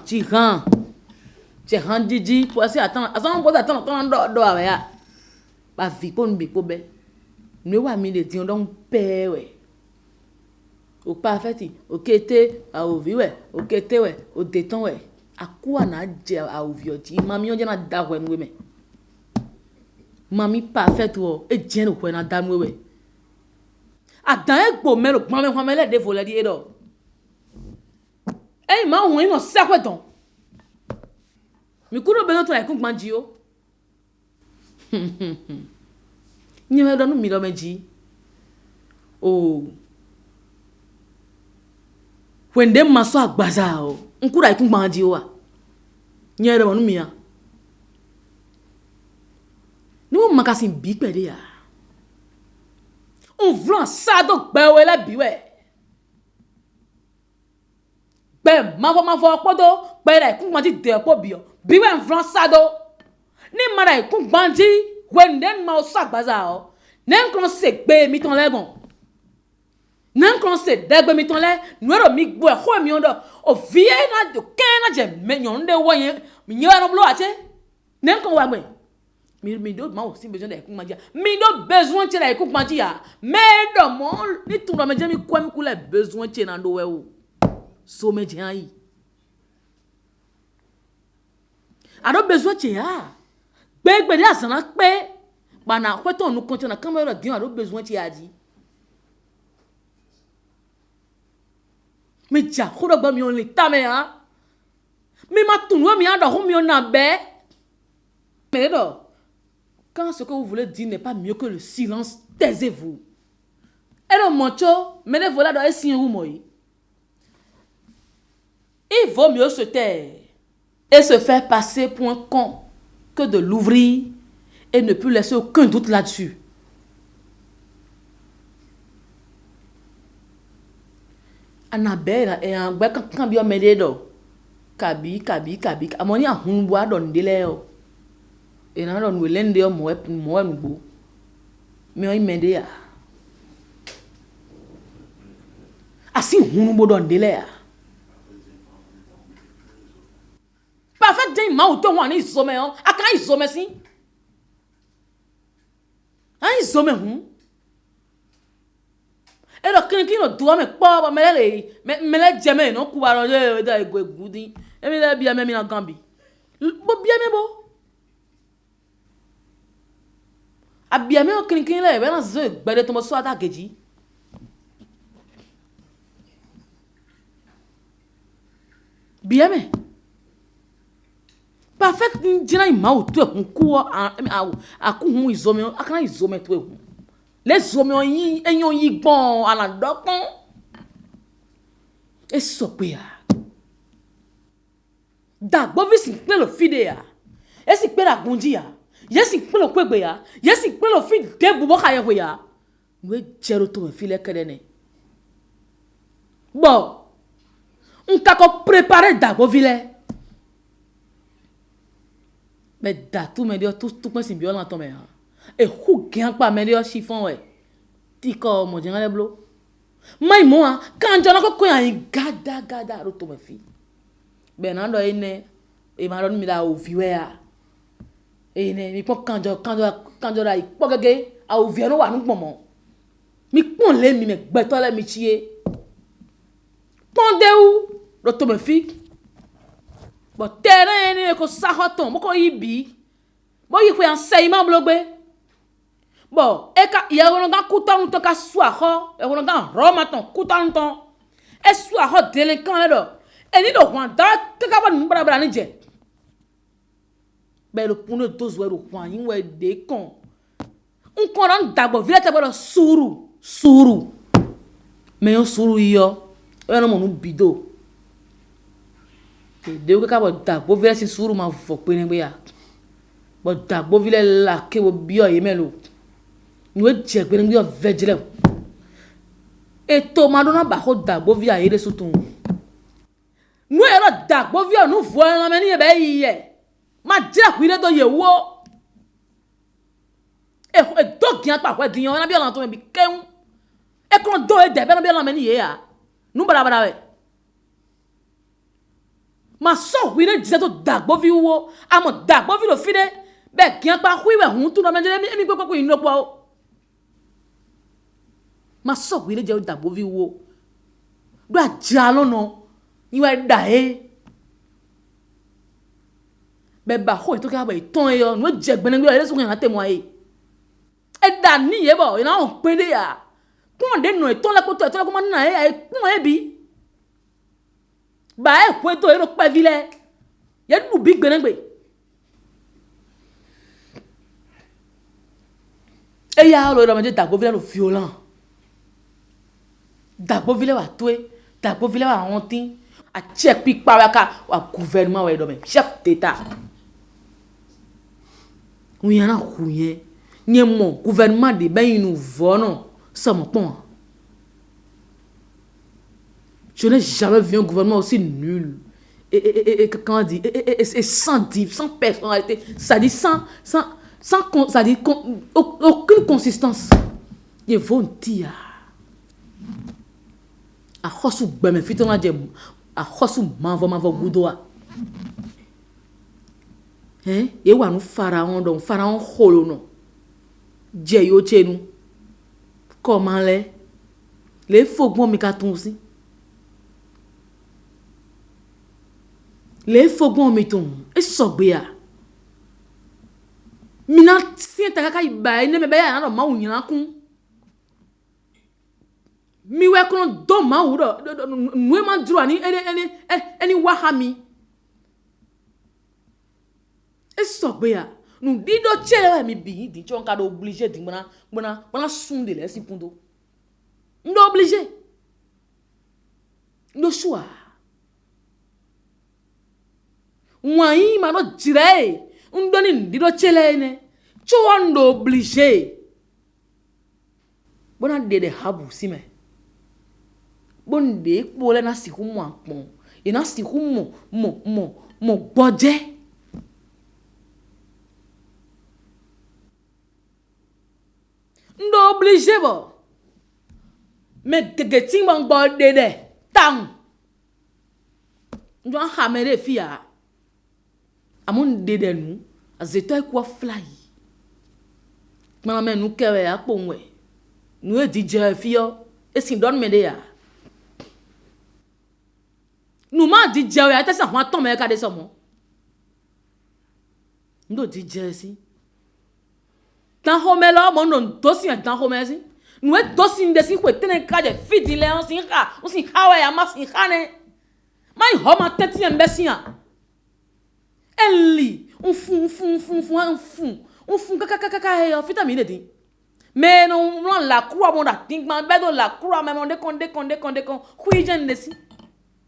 je han jiji professeur atan asan bo atan ton do awe ya ba vi po nbi po be no wa mi le din don pe we o perfect o kete a o vi we o kete we o deton we akua na je a ovioti mami o je na da we nwe me mami perfect o e je no na da nwe we adan egbo me ro gbon me hwan me le de fo le di edo e ma hun ino sekwe don mi kuro be no to e kun gbanji o ni me do no mi do meji o when dem maso agbaza o nkura ikun gbanji o wa nyere mo numia ni mo makasin bi pede ya on vlan sa do gbe we le bi we gbe ma fo podo gbe ra ikun gbanji de po bi o bi we vlan sa do ni mara ikun gbanji when dem ma so agbaza o nen kon se gbe mi ton legon nan kon se degbe mi ton le nuero mi gbo e ho mi ondo o vie na do ken na je menyon de wo yen mi nyewa no blo ache nan kon wa gbe Mi do ma aussi besoin d'écoute madia. Mi do besoin de l'écoute madia. Mais dans mon ni tout dans madia mi quoi mi coule besoin de na do we o. So media yi. A do besoin de ya. Gbe de asana pe. Ba na ko to nu konti na camera din a do besoin de ya di. Me ja ko do gba mi on le ta me ha. Mi ma tunu mi ando ho mi on na be. Mais do quand ce que vous voulez dire n'est pas mieux que le silence, taisez-vous. Et le mancho, menez voilà dans un signe ou moi. Il vaut mieux se taire et se faire passer pour un con que de l'ouvrir et ne plus laisser aucun doute là-dessus. Annabelle et un bec quand bien m'aider do. Kabi. Amoni a hunboa don deleo. Et là, on veut l'aider moi nous. Mais on m'aide ya. Asi on nous donne délai. Parfait d'un ma auto on est sommet on. A quand ils sommet si. Ah ils sommet Et donc quand il doit me pas mais les jamais non courir dans goudi. Et mais bien même en Gambie. Bon bien mais bon. Abiame o kinkin la ebe na zo gbede to mo so ata keji biame perfect njina ima o to ekun ku aku hu izome akana izome to ekun le zome yin enyon yi gbon ala dokon e so pe ya da gbo vi sin pe lo fide ya e si pe la gunji ya Yesi pelo kwegbe ya. Yesi pelo fi debu boka yewe ya. We jero to me file kedene. Bon. On t'a ko préparer d'abo vile. Mais da tout me dio tout point sin bio lan to me ha. E hu gen pa me dio chiffon we. Ti ko mo jenga le blo. Mai mo ha kan jona ko ko yan gada ro to me fi. Benando ene e ma ron mi da o viwe ya. Et mi pon kanjo la ipo gege a ouvir no wa nu pomo mi pon le mi me gbeto le mi chie pon de ou lo to me fi bo terrain ni ko sa hoton mo ko ibi bo yi pe an seyman blogbe bo e ka ya won ga kuton to ka swa ho e won ga ro maton kuton ton e swa ho delinquant le do e ni do wan da ka ba nu bra ni je ben le pune dos we ro kwa yin we de kon un kon ran dagbo vile te bo suru me yo suru yo e no mo nu bido de o ka bo dagbo vile sin suru ma fo pe ni gbe ya bo dagbo vile la ke wo bi o ye melo ni we je gbe ni gbe o vejile e to ma do na ba ho dagbo via ere sutun nu e ro dagbo via nu vo ran me ni e be yi ma jira kwire do ye wo e do gian pa we diyan na bi olan to me bi keun e kon do e de be na bi olan me ni ye ya nu bara we ma so kwire jise to dagbo vi wo amo dagbo vi lo fide be gian pa kwiwe hun tu na me mi pe ko ino po ma so kwire je dagbo vi wo do ajalo no iwe da Beba ho to ka ba iton yo no je gbene gbe ele so kan ate mo aye e da ni ye bo ina on pe de ya kun de no iton la ko to ko ma na e kun e bi ba e ko to e ro pe vile ye du bi gbene gbe e ya lo ro ma je dagbo vile lo violent dagbo vile wa to e dagbo vile wa hontin a check pi pa wa gouvernement wa do me chef d'état oui yana huye nyemo gouvernement de ben nous vono ça me pon je n'ai jamais vu un gouvernement aussi nul et comment on dit et sans personnalité ça dit sans ça dit aucune consistance il faut dire a hosu be me fitona je a hosu manvo gudoa ye wa no pharaon don pharaon holo no je yo chenu comment les fogbon mi ka tun aussi les fogbon mi tun e sogbe ya mina si ta ka iba ne me be ya no ma wunyina kun mi we kun do ma wu do nwe ma duru ani any wahami e sogbe ya nu di do chele mi bi di chon ka do obligé di bona sunde le si pundo ndo obligé ndo choix wai ma no dire ndo ni di do chele ne cho ndo obligé bona de habu si me bon de po le na si ku mo apon e na si ku mo gboje ndo obligé bo mais que ting bang bo de tang ndo hamere fia amun de nu azeto kwa fly mama me nu kewe aponwe nu e DJ fio e sin don me de ya nu ma DJ ya ta sa ho aton me ka de so mo ndo DJ si tan ho me lo mo no dosi tan ho me si nu e dosi ndesi ko tene ka de fidi le on sin ha wa ya ma sin ha ne mai ho ma teti embesi a eli un fun kaka e vitamine di mais non la croix bon da think man bedo la croix mais on de kon hui jen ndesi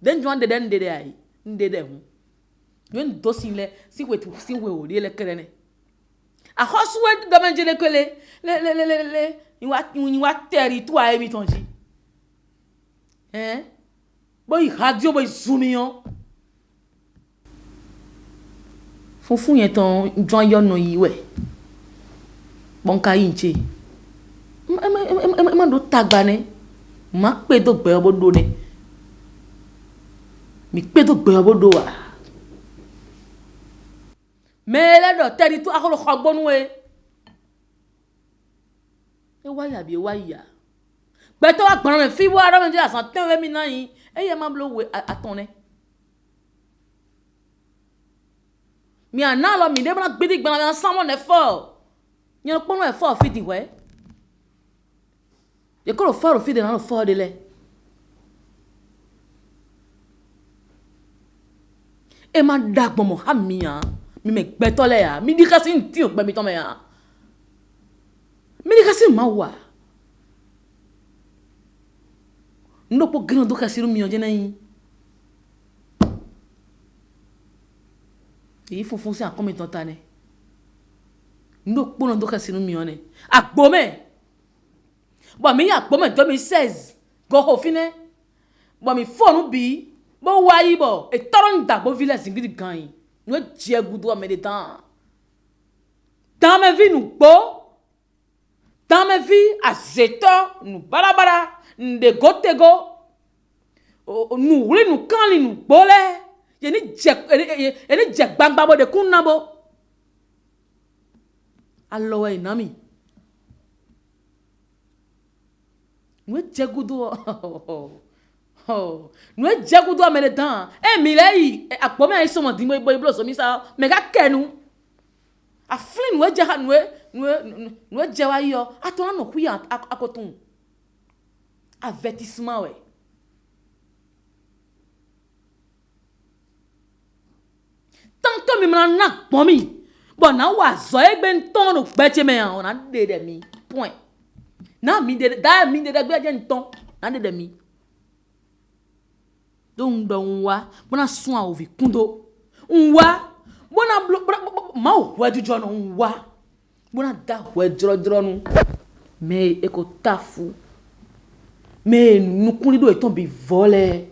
den joan de den de ai ndede hu wen dosi le si we o le kere a hoswe do men jele kele le ni wa territoire mi tonji boy radio boy zoomion funfun yen ton joan yo no yi we bon ka yinche ma do tagba ne ma pe do gbe obodo ne mi pe do gbe obodo wa me le do territoire akolo khogbonu e wa ya bi wa ya gbe to wa gbon me fi bo ara me je asan ten we mi na yin e ye ma blo we atonne mi ana lo mi de bra gbidi gbon na samo ne fo yan pon e fo fi di we ye ko lo fo fi de na lo fo de le e ma dagbon mo ha mi yan mi me gbe to le ya mi di ka sin ti o gbe mi to me ya mi di ka sin ma wa ndo po gino do ka siru mi o je na yin e funfun se akomi ton tane ndo po no do ka siru mi o ne agbome bo mi agbome 2016 go ho fine bo mi phone bi bo wa yi bo e toro nda bo village ngidi gan yin no je gudu o me de tan dans ma vie nous bo dans ma vie azeto nous barabara nde gotego nous wuli nous kanli nous bole yeni je gbangba bo de kunna bo allo wa inami no je gudu no je gudu o me de tan e mi le yi apo me so mo din bo iblo so mi sa me ga kenu a flin we jaha no je wa yo atona no ku ya akotun avertissement we tanto mi mna na pon mi bon na wa zo egbe nton no gbeche me an na de mi point na mi de da mi de gbeje nton na de mi don wa bona sun a ovi kundo nwa bona ma o du jono nwa bona da we dro nu me e ko tafu me nu kuni do eton bi vole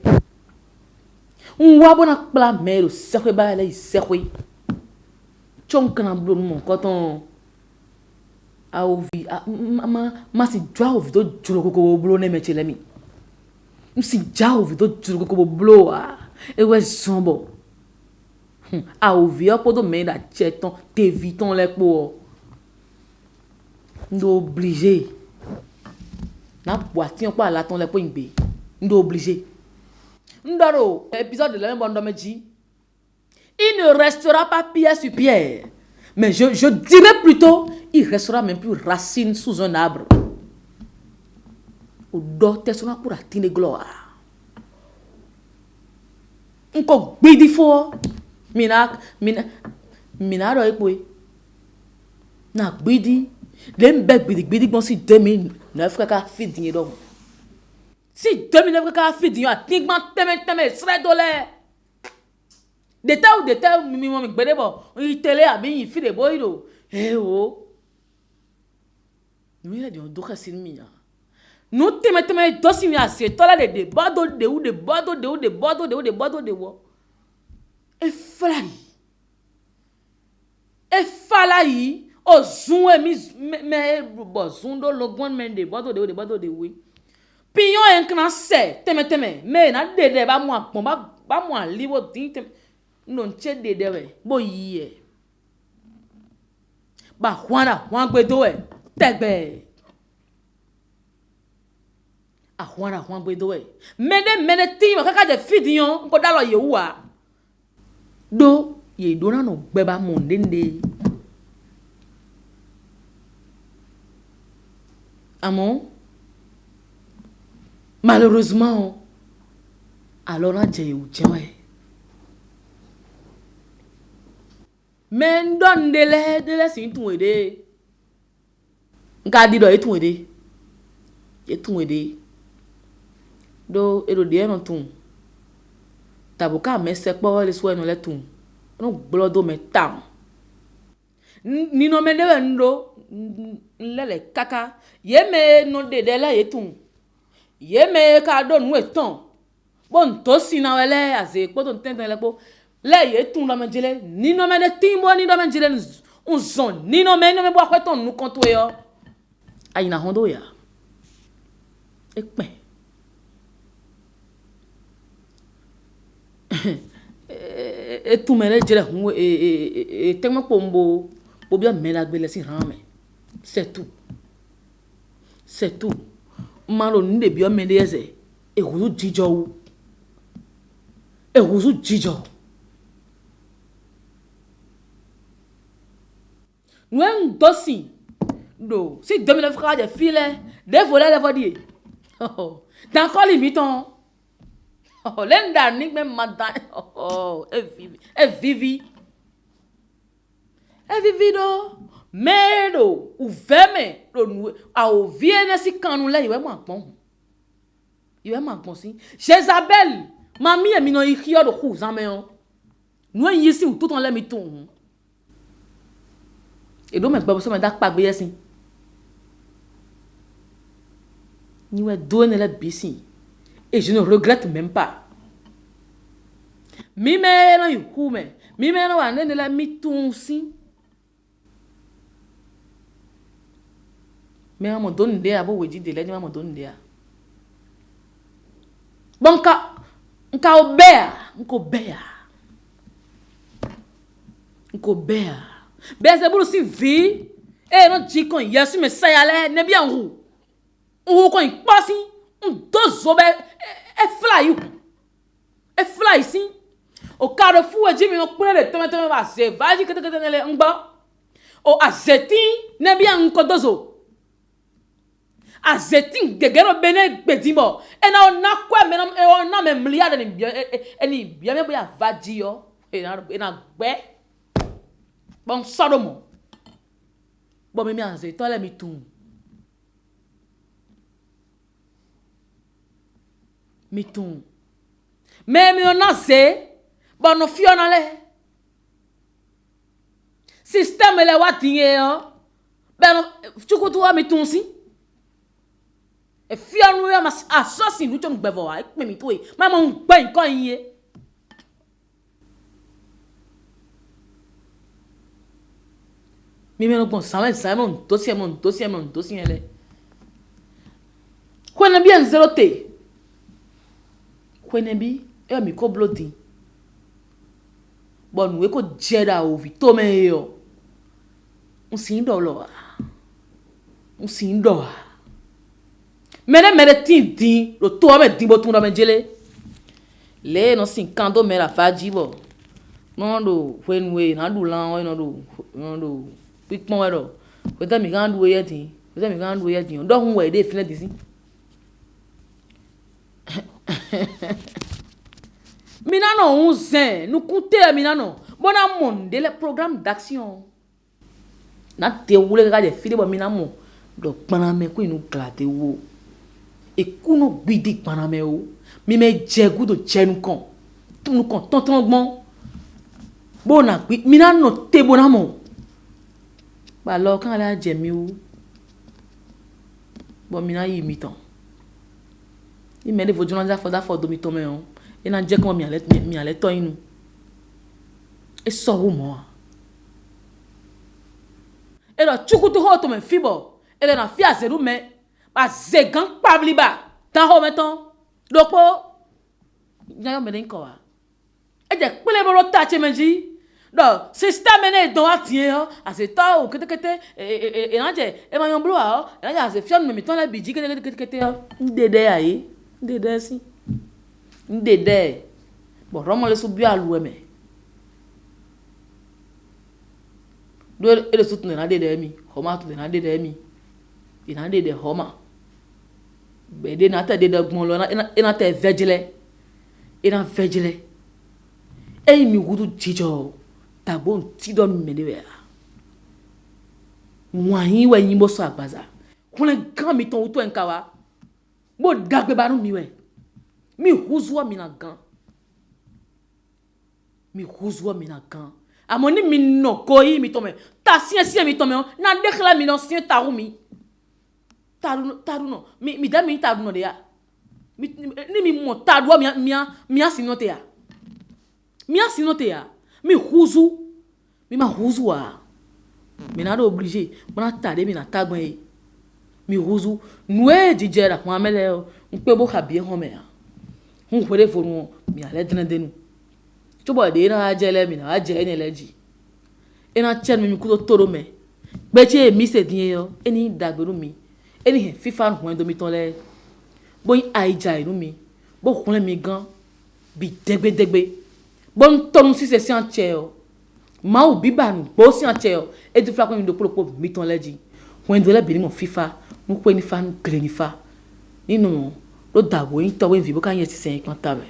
nwa bona pla mero sekwe ba le sekwe chonkana blo mon koton a ovi ma si dra ovi do juro koko blo ne mechele mi si ja ovi do juro koko blo e we zombo a ouvir pour demain da cheton t'évitons les pour nous obligé na boîtier pas là ton les pour imbe nous obligé ndoro épisode de la bon domeji il ne restera pas pierre sur pierre mais je dirais plutôt il restera même plus racine sous un arbre o dote sona pour atteindre gloire nko gbidi fo mina do epo na gbidi dem be gbidi bon si 2009 kaka fidin do si 2009 kaka fidin atigban teme sre dollar détail mi mo mi gbede bo yi télé abi yi fi de boy do o nous il a dit on doit sin mi ya nous teme dosi mi ase tola de bado de wo e fala yi o zun e me bo zun do logon men de bado de we piyon en kan se teme me na de ba mo apon ba mo liwo tin teme no nche de we bo yi e ba hwan gbedo e tegbe a hwan gbedo e mene ti mo kaka de fidion ko dalo yewa do ye do na no gbeba mo ndende amon malheureusement alors na je ou jewe men don de le sin tun ede nka di do etun ede do ero de no tun tabuka me se po le so no le tun no gblodo me tam ni no me de ndo lele kaka ye me no de la etun ye me ka do nu eton bon to sina wele aze po to tenten le po le ye tun do me jele ni no me de timbo ni do me jele un zon ni no me bo akweton nu konto yo ayina hondo ya ekpe tu me jele hu temo pombo bo bien me la gbele si ran me c'est tout malo nde bi o me de eze ehuzu jijo Nous dosi do si 2009 ka de file de voler le vodi dans quoi limiton lenda ni même madan e vivi do medo o veme do a o viene si kanu le iwe mo pon si Jezabel mami e mi no ikio do ku zame on nous yisi tout on le miton et donc mais ça me da pas gbe yesin ni we donner la bisi et je ne regrette même pas mi me no yukume mi me no wa ne la mitun si mais on donne des abo we di de le ma donne des bon nka obea beze bulu si vi e no ji kon yesu me sayale ne bia hu kon pasi dozo be e fly si o carrefour e ji mi no pele teme ba se vaji kete nele ngba o azeti ne bia nko dozo azeti gegero bene gbedimo e na ona kwa me na me mliade ni bia ni bia me bia vaji yo e na gbe bon sodomo bon me anze to le mi tun me mi ona se bon no fiona le système le watinye yo ben chukutu wa mi tun si e fionu ya mas asosi lu ton gbevo wa e pe mi to e ma mo ngbe nkan yin mi me no bon Simon dossier ele kwena bien zerote kwena bi e mi ko blooding bon nous ko jeda o vito me yo on sindo lo on sindo mere tin lo to me din bo tun do me jele le no sin kan do me la faji bo no do when we na do lan we no do pick mo we do we ta mi kan do ye tin do hun we dey feel this Minano on zen, nous comptez minano. Bon à monde les programmes d'action. Na te wule ga de fili bo minamo. Do paname ko inu klate wo. E kuno gbidi paname o. Mi me jegu do jenu kon. Tunu kon tonton gbon. Bona gbi minano te bonamo. Ba lo kan la jemi o. Bo mina yi mi tan. I me de vo journal for do mi to me on. Et n'a dit comment mi allait toi nous et sort moi et là tu coûtes haut ton fibo et là na fia zéro mais ba zegan pabli ba ta ho meton lopo nya me den ko e je pele bo ta che menji do system ene don atien a se ta o kete e na je e ma yon blo a e na je se fion me meton la biji kete ndede ayi ndede si ndede bon romo le subi alu me do ele sut na dede mi homa tu na dede mi ina dede homa be de na ta dede gbon lo na ta vegile e mi gudu jijo ta bon ti don me de ya wani we yin bo so agbaza kunle gan mi ton uto enkawa bo dagbe banu mi we mi huzwa mina gan amoni mi no koyi mi tome ta sien mi tome na dekla mi no sien tarumi taru no mi da mi taru no de ya mi mo tadwa mi asinote ya mi huzu mi ma huzwa mi na do obligé bona tade mi na tagbon mi huzu noue dijera kwa mele npe bo kabie home ya hun kwere fonu mi ale denu tubo de na jele mi na je ene leji ena chen mi kuto toro me beche mi se din yo eni dagberu mi eni he fifa hun do mi ton le boy aija inu mi bo kun le mi gan bi degbe bon ton si se si an che yo ma o bi ba nu bo si an che yo e du fla ko mi do polopo mi ton leji hun do le bi ni mo fifa mo pe ni fa nu kle ni fa nínú ló dàgbò yín tọwé ìfìbó ká yẹn ti sẹ́yìn kan tàbẹ̀.